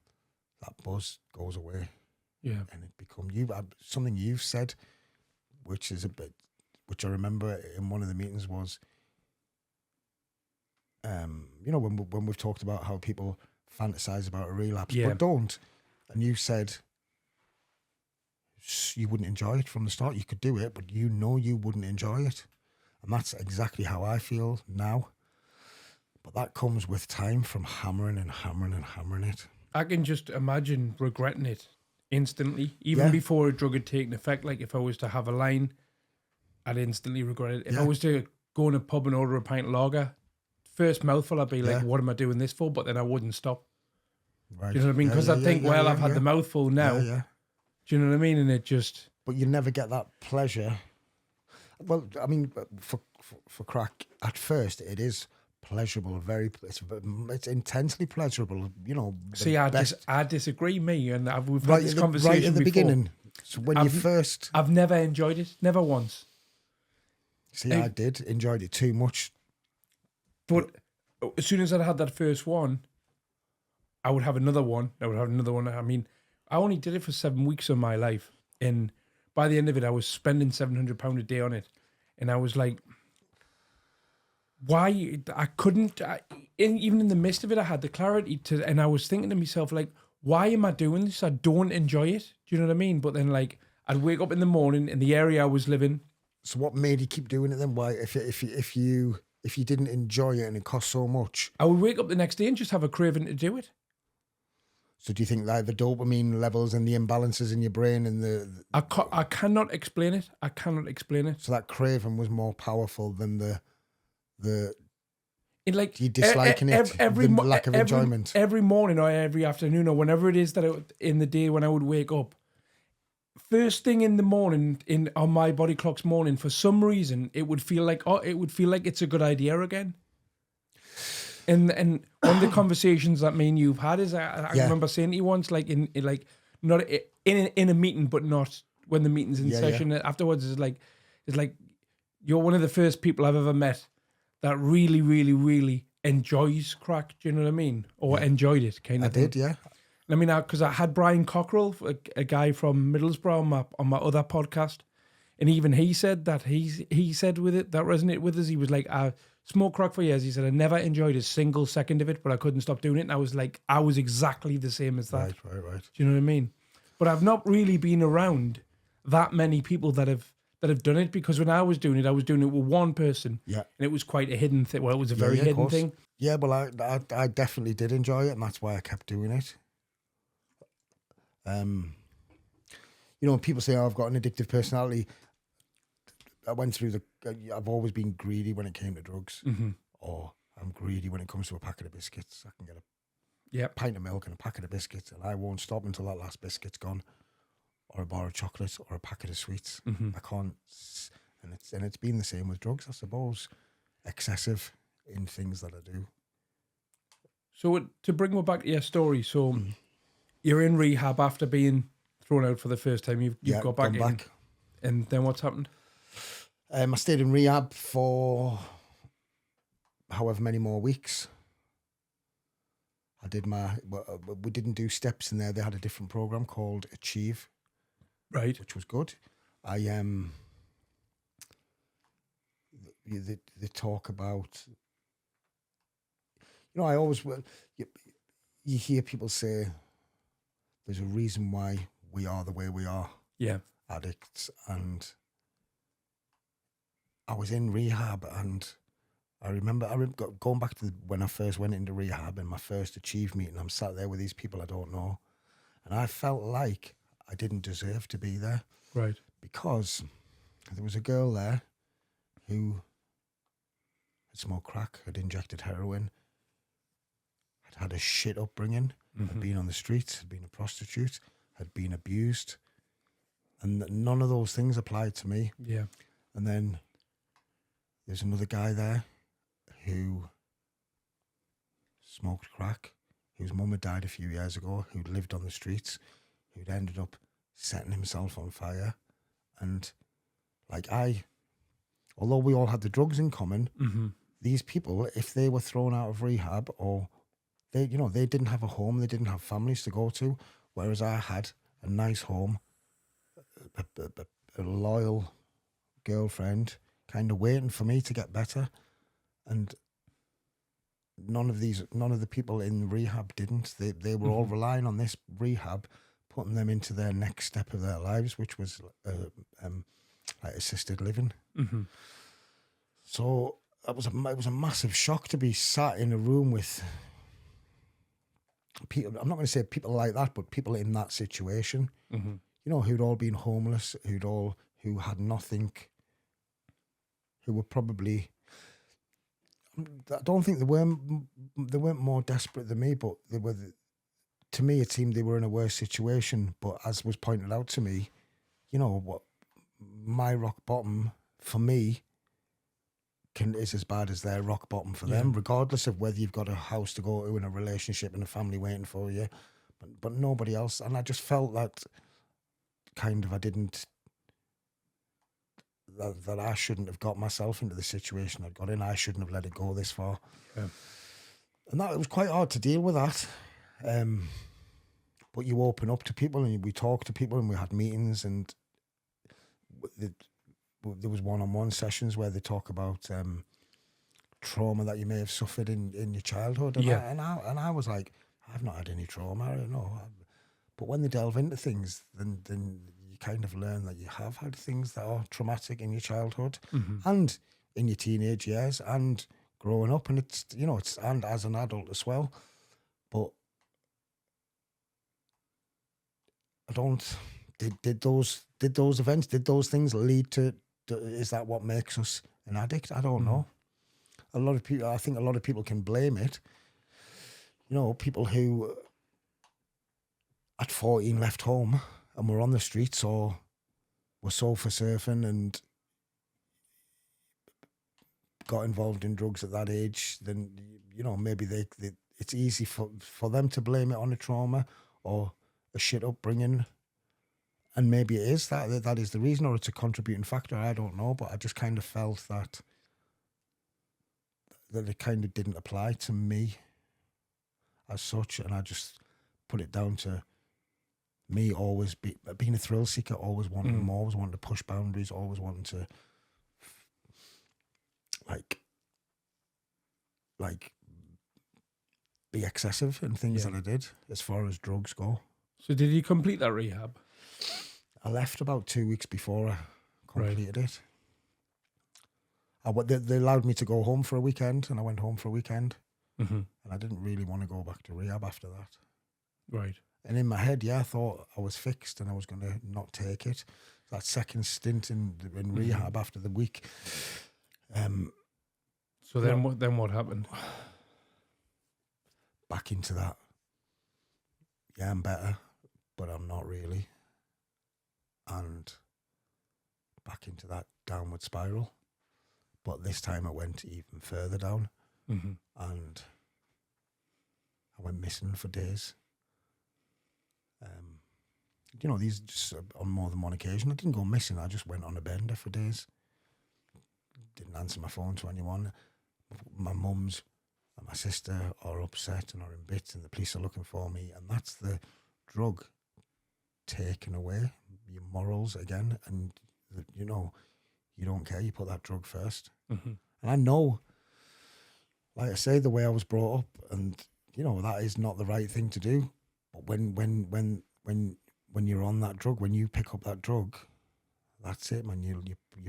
that buzz goes away. Yeah. And it becomes something you've said, which I remember in one of the meetings was, you know, when we've talked about how people fantasize about a relapse, but don't. And you said you wouldn't enjoy it from the start. You could do it, but you know you wouldn't enjoy it. And that's exactly how I feel now. But that comes with time from hammering and hammering and hammering it. I can just imagine regretting it instantly, even before a drug had taken effect. Like if I was to have a line, I'd instantly regret it. If I was to go in a pub and order a pint of lager, first mouthful, I'd be like, what am I doing this for? But then I wouldn't stop. Right. Do you know what I mean? Because I'd think, I've had the mouthful now. Yeah. Do you know what I mean? And it just... But you never get that pleasure. Well, I mean, for crack, at first, it is pleasurable. It's intensely pleasurable, you know. See, I disagree, me, and we've had this conversation right at the before. beginning. So when I've never enjoyed it, never once. See, I did enjoyed it too much. But as soon as I had that first one, I would have another one. I mean, I only did it for 7 weeks of my life, and by the end of it, I was spending £700 a day on it, and I was like, why? I couldn't. Even in the midst of it, I had the clarity to, and I was thinking to myself, like, why am I doing this? I don't enjoy it. Do you know what I mean? But then, like, I'd wake up in the morning in the area I was living. So what made you keep doing it then? Why, if you didn't enjoy it and it cost so much? I would wake up the next day and just have a craving to do it. So do you think that the dopamine levels and the imbalances in your brain and I cannot explain it. I cannot explain it. So that craving was more powerful than the like you disliking the lack of enjoyment. Every morning or every afternoon or whenever it is that in the day when I would wake up, first thing in the morning on my body clock's morning, for some reason it would feel like it's a good idea again. And one of the conversations that me and you've had is I remember saying to you once, like not in a meeting, but not when the meeting's in session. Yeah. Afterwards, it's like you're one of the first people I've ever met that really, really, really enjoys crack. Do you know what I mean? Or enjoyed it, kind of. I did, yeah. I mean, because I had Brian Cockrell, a guy from Middlesbrough, on my other podcast, and even he said that he said with it that resonated with us. He was like, I smoked crack for years. He said I never enjoyed a single second of it, but I couldn't stop doing it. And I was like, I was exactly the same as that. Right. Do you know what I mean? But I've not really been around that many people that have done it, because when I was doing it with one person. Yeah. And it was quite a hidden thing. Well, it was a very hidden thing. Yeah, well, I definitely did enjoy it, and that's why I kept doing it. You know, when people say, "Oh, I've got an addictive personality," I went through I've always been greedy when it came to drugs, or I'm greedy when it comes to a packet of biscuits. I can get a pint of milk and a packet of biscuits, and I won't stop until that last biscuit's gone, or a bar of chocolate, or a packet of sweets. I can't, and it's been the same with drugs, I suppose. Excessive in things that I do. So to bring me back to your story, so you're in rehab after being thrown out for the first time. You've got back in, and then what's happened? I stayed in rehab for however many more weeks. I did we didn't do steps in there. They had a different program called Achieve, right, which was good. They talk about, you know, I always, you hear people say there's a reason why we are the way we are. Yeah. Addicts. And I was in rehab, and I remember going back to when I first went into rehab and my first Achieve meeting. I'm sat there with these people I don't know, and I felt like I didn't deserve to be there. Right. Because there was a girl there who had smoked crack, had injected heroin, had a shit upbringing, had been on the streets, had been a prostitute, had been abused, and none of those things applied to me. Yeah. And then there's another guy there who smoked crack, whose mum had died a few years ago, who'd lived on the streets, who'd ended up setting himself on fire. And like although we all had the drugs in common, these people, if they were thrown out of rehab, or they didn't have a home, they didn't have families to go to, whereas I had a nice home, a loyal girlfriend, kind of waiting for me to get better. And none of the people in rehab didn't. They were all relying on this rehab, putting them into their next step of their lives, which was like assisted living. So it was a massive shock to be sat in a room with people. I'm not going to say people like that, but people in that situation. You know, who'd all been homeless, who had nothing, who were probably. I don't think they weren't more desperate than me, but they were. To me, it seemed they were in a worse situation. But as was pointed out to me, you know what, my rock bottom for me is as bad as their rock bottom for them, regardless of whether you've got a house to go to and a relationship and a family waiting for you, but nobody else. And I just felt that kind of that I shouldn't have got myself into the situation I'd got in. I shouldn't have let it go this far. Yeah. And it was quite hard to deal with that. But you open up to people and we talk to people, and we had meetings, and there was one-on-one sessions where they talk about trauma that you may have suffered in your childhood. And I was like, I've not had any trauma, I don't know. But when they delve into things, then you kind of learn that you have had things that are traumatic in your childhood and in your teenage years and growing up, and it's and as an adult as well. But I don't. Did those events? Did those things lead to? Is that what makes us an addict? I don't know. I think a lot of people can blame it. You know, people who at 14 left home and were on the streets or were sofa surfing and got involved in drugs at that age, then, you know, maybe it's easy for them to blame it on a trauma or a shit upbringing. And maybe it is that is the reason, or it's a contributing factor. I don't know, but I just kind of felt that it kind of didn't apply to me as such, and I just put it down to me always being a thrill seeker, always wanting more, always wanting to push boundaries, always wanting to like be excessive in things that I did as far as drugs go. So did you complete that rehab? I left about 2 weeks before I completed it. They allowed me to go home for a weekend, and I went home for a weekend. Mm-hmm. And I didn't really want to go back to rehab after that. Right. And in my head, I thought I was fixed and I was going to not take it. That second stint in rehab after the week. So then what happened? Back into that. Yeah, I'm better, but I'm not really. And back into that downward spiral. But this time I went even further down. Mm-hmm. And I went missing for days. These just on more than one occasion. I didn't go missing. I just went on a bender for days. Didn't answer my phone to anyone. My mum's and my sister are upset and are in bits, and the police are looking for me. And that's the drug taking away your morals again. And, you don't care. You put that drug first. Mm-hmm. And I know, like I say, the way I was brought up, and, that is not the right thing to do. But when you're on that drug, when you pick up that drug, that's it, man. You're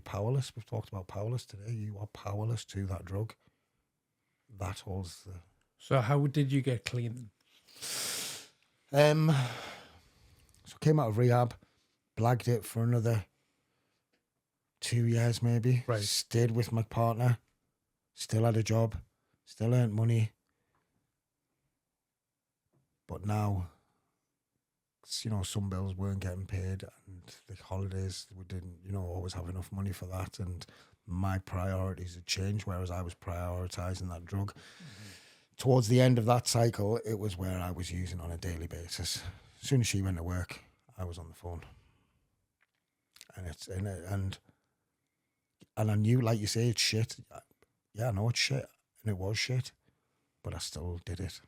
powerless. We've talked about powerless today. You are powerless to that drug. That holds the. So how did you get clean? So came out of rehab, blagged it for another 2 years maybe. Right. Stayed with my partner. Still had a job. Still earned money. But now, some bills weren't getting paid, and the holidays, we didn't, always have enough money for that. And my priorities had changed, whereas I was prioritizing that drug. Mm-hmm. Towards the end of that cycle, it was where I was using on a daily basis. As soon as she went to work, I was on the phone. And I knew, like you say, it's shit. Yeah, I know it's shit, and it was shit, but I still did it.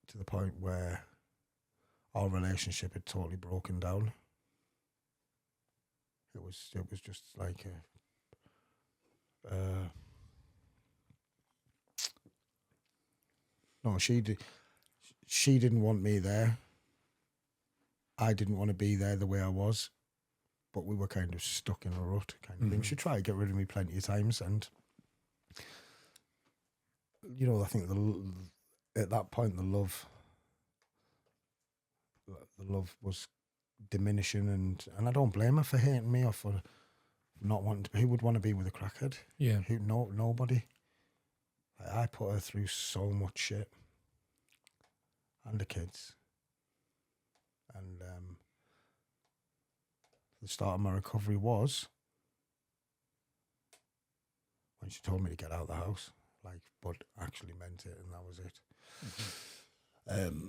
To the point where our relationship had totally broken down. It was just like no, she didn't want me there. I didn't want to be there the way I was, but we were kind of stuck in a rut kind of thing. She tried to get rid of me plenty of times, and I think at that point the love was diminishing, and I don't blame her for hating me or for not wanting to be. Who would want to be with a crackhead? Yeah. Nobody. I put her through so much shit, and the kids. And the start of my recovery was when she told me to get out of the house, but actually meant it, and that was it. Mm-hmm.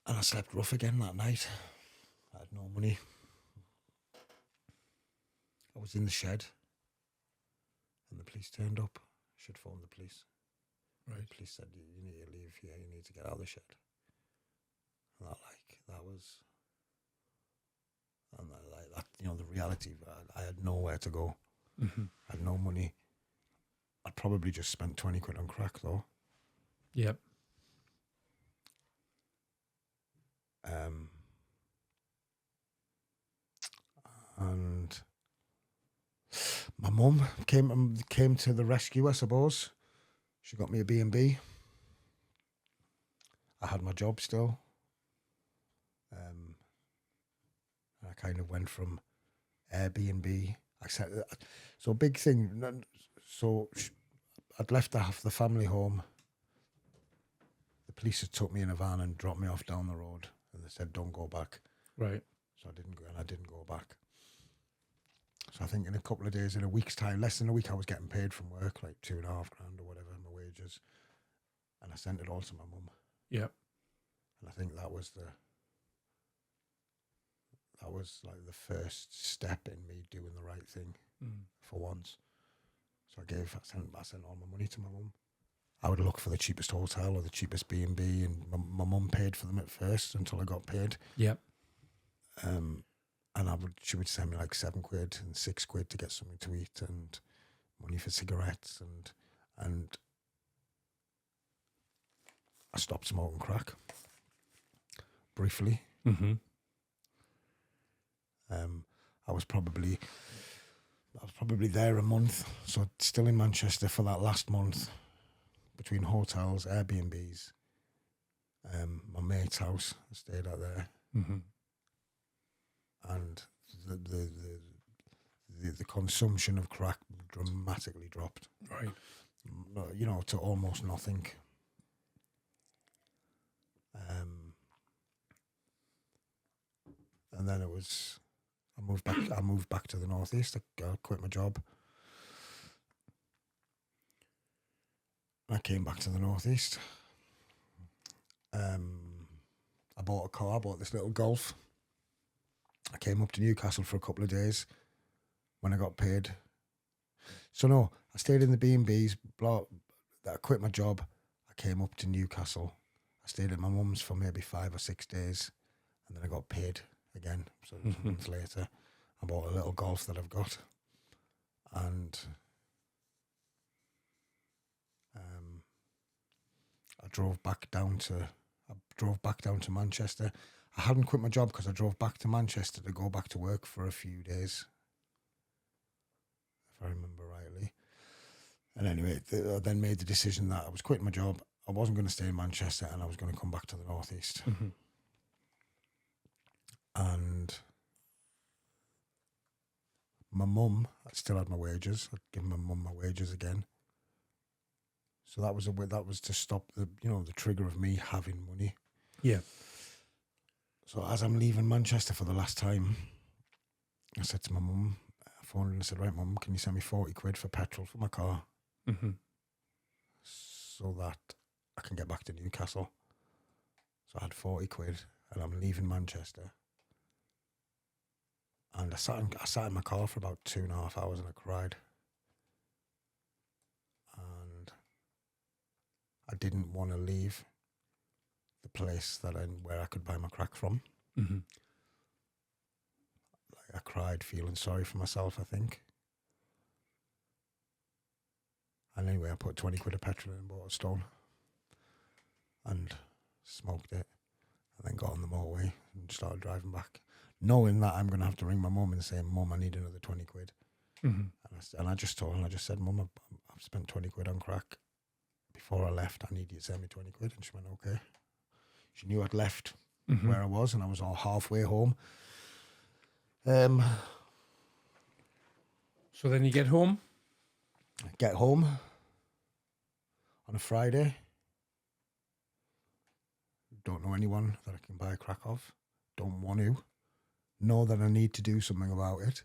And I slept rough again that night. I had no money. I was in the shed, and the police turned up. I should phone the police. Right. The police said, "You need to leave here. You need to get out of the shed." And that was, and that, the reality. I had nowhere to go. Mm-hmm. I had no money. I'd probably just spent 20 quid on crack though. Yep. And my mum came to the rescue, I suppose. She got me a B&B. I had my job still. I kind of went from Airbnb. So big thing. So I'd left the family home. The police had took me in a van and dropped me off down the road, and they said, "Don't go back." Right. So I didn't go, and I didn't go back. So I think in a couple of days, in a week's time, less than a week, I was getting paid from work, like $2,500 or whatever, my wages. And I sent it all to my mum. Yeah. And I think that was like the first step in me doing the right thing for once. So I sent all my money to my mum. I would look for the cheapest hotel or the cheapest B&B, and my mum paid for them at first until I got paid. Yep. And she would send me like 7 quid and 6 quid to get something to eat, and money for cigarettes, and I stopped smoking crack briefly. Mm-hmm. I was probably I was probably there a month, so still in Manchester for that last month, between hotels, Airbnbs, my mate's house. I stayed out there, and the consumption of crack dramatically dropped. Right. You know, to almost nothing. And then it was, I moved back to the northeast. I quit my job. I came back to the northeast. I bought a car. I bought this little Golf. I came up to Newcastle for a couple of days when I got paid. So no, I stayed in the B&Bs. I quit my job. I came up to Newcastle. I stayed at my mum's for maybe 5 or 6 days, and then I got paid again. So it was a month later. I bought a little Golf that I've got, and I drove back down to Manchester. I hadn't quit my job because I drove back to Manchester to go back to work for a few days, if I remember rightly. And anyway, I then made the decision that I was quitting my job. I wasn't going to stay in Manchester, and I was going to come back to the northeast. And my mum, I still had my wages. I'd given my mum my wages again. So that was to stop the trigger of me having money. Yeah. So as I'm leaving Manchester for the last time, I said to my mum, I phoned her and I said, right, Mum, can you send me 40 quid for petrol for my car? So that I can get back to Newcastle. So I had 40 quid and I'm leaving Manchester. And I sat in my car for about 2.5 hours and I cried. And I didn't want to leave the place where I could buy my crack from. Like I cried feeling sorry for myself, I think. And anyway, I put 20 quid of petrol in and bought a stone and smoked it, and then got on the motorway and started driving back, knowing that I'm going to have to ring my mum and say, Mum, I need another 20 quid. And I just said, Mum, I've spent 20 quid on crack. Before I left, I need you to send me 20 quid. And she went, okay. She knew I'd left where I was, and I was all halfway home. So then you get home? I get home on a Friday. Don't know anyone that I can buy crack of. Don't want to. Know that I need to do something about it.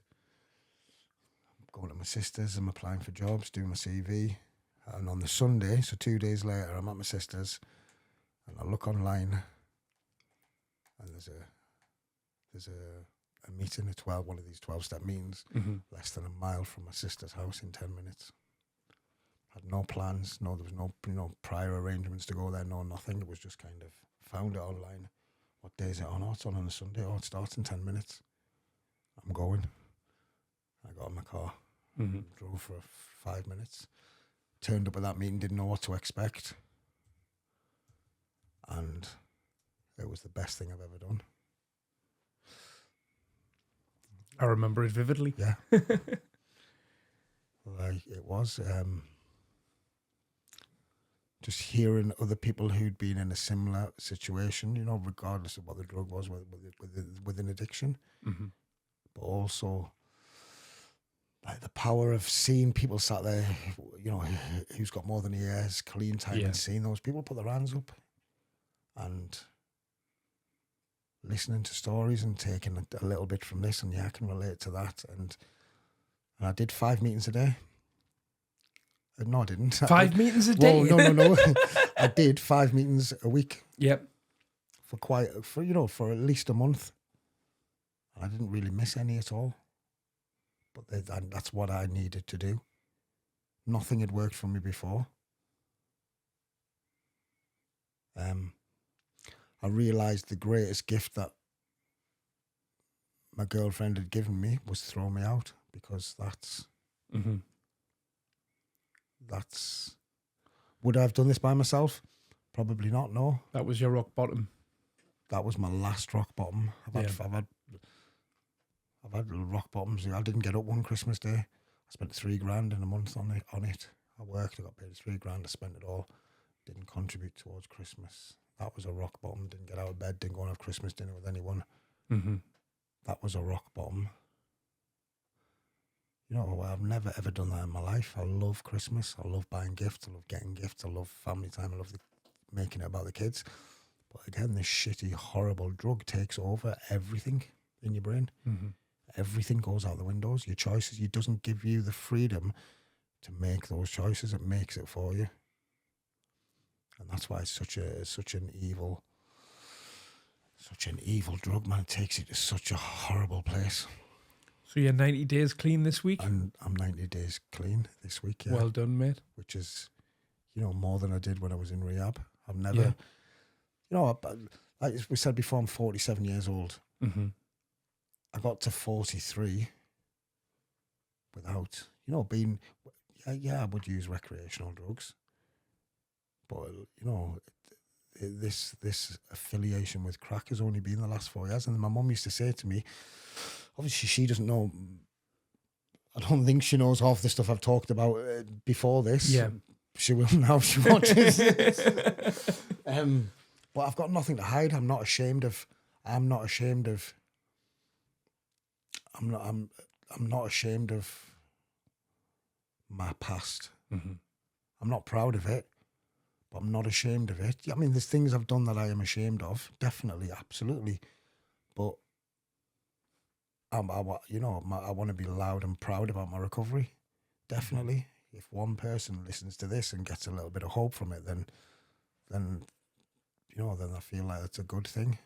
I'm going to my sister's. I'm applying for jobs, doing my CV. And on the Sunday, so 2 days later, I'm at my sister's, and I look online, and there's a meeting at 12, one of these 12-step meetings, less than a mile from my sister's house in 10 minutes. Had no plans. No, there was no prior arrangements to go there. No, nothing. It was just kind of found it online. What day is it on? Oh, it's on a Sunday. Oh, it starts in 10 minutes. I'm going. I got in my car, drove for 5 minutes, turned up at that meeting, didn't know what to expect, and it was the best thing I've ever done. I remember it vividly. Yeah. Like it was. Just hearing other people who'd been in a similar situation, regardless of what the drug was, with an addiction, but also like the power of seeing people sat there, who's got more than a year's clean time, and seeing those people put their hands up and listening to stories and taking a little bit from this, and I can relate to that. And I did 5 meetings a day. No, I didn't. 5 meetings a day? Well, no. I did 5 meetings a week. Yep. For at least a month. And I didn't really miss any at all. But that's what I needed to do. Nothing had worked for me before. I realised the greatest gift that my girlfriend had given me was throw me out, because that's... Would I have done this by myself? Probably not, no. That was your rock bottom. That was my last rock bottom. I've had rock bottoms. I didn't get up one Christmas Day. I spent $3,000 in a month on it. I worked, I got paid $3,000, I spent it all. Didn't contribute towards Christmas. That was a rock bottom. Didn't get out of bed, didn't go and have Christmas dinner with anyone. Mm-hmm. That was a rock bottom. You know, I've never ever done that in my life. I love Christmas. I love buying gifts. I love getting gifts. I love family time. I love making it about the kids. But again, this shitty, horrible drug takes over everything in your brain. Mm-hmm. Everything goes out the windows. Your choices. It doesn't give you the freedom to make those choices. It makes it for you. And that's why it's such an evil drug, man. It takes you to such a horrible place. So you're 90 days clean this week? And I'm 90 days clean this week, yeah. Well done, mate. Which is, more than I did when I was in rehab. I've never, like we said before, I'm 47 years old. Mm-hmm. I got to 43 without, being, I would use recreational drugs. But, this affiliation with crack has only been the last 4 years. And my mum used to say to me, obviously she doesn't know, I don't think she knows half the stuff I've talked about before this. Yeah. She will now if she watches this. But I've got nothing to hide. I'm not ashamed of my past. Mm-hmm. I'm not proud of it, but I'm not ashamed of it. I mean, there's things I've done that I am ashamed of, definitely, absolutely. But I want to be loud and proud about my recovery, definitely. If one person listens to this and gets a little bit of hope from it, then I feel like that's a good thing,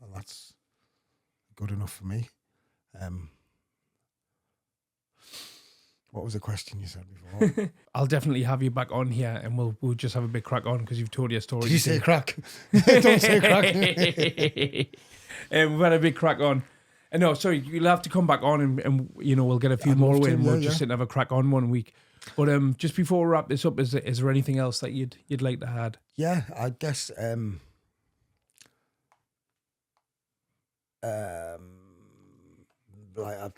and that's good enough for me. What was the question you said before? I'll definitely have you back on here, and we'll just have a big crack on because you've told your story. Did you say crack? Don't say crack. We've had a big crack on. No, sorry, you'll have to come back on, and we'll get a few more in. We'll just sit and have a crack on one week. But just before we wrap this up, is there anything else that you'd like to add? Yeah, I guess like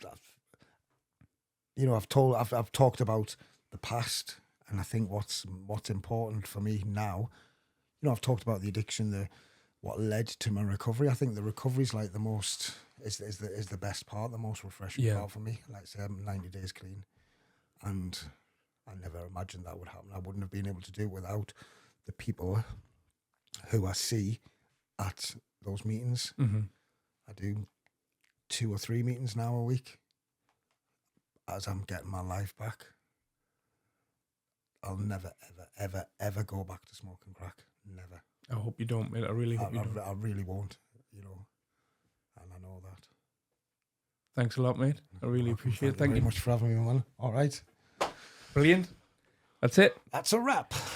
I've talked about the past, and I think what's important for me now, I've talked about the addiction, what led to my recovery. I think the recovery is like the most is the best part, the most refreshing part for me. Like I say, I'm 90 days clean, and I never imagined that would happen. I wouldn't have been able to do it without the people who I see at those meetings. Mm-hmm. I do 2 or 3 meetings now a week as I'm getting my life back. I'll never, ever, ever, ever go back to smoking crack. Never. I hope you don't, mate. I really hope you don't. I really won't, and I know that. Thanks a lot, mate. I really appreciate it. Thank you very much for having me, man. All right. Brilliant. That's it. That's a wrap.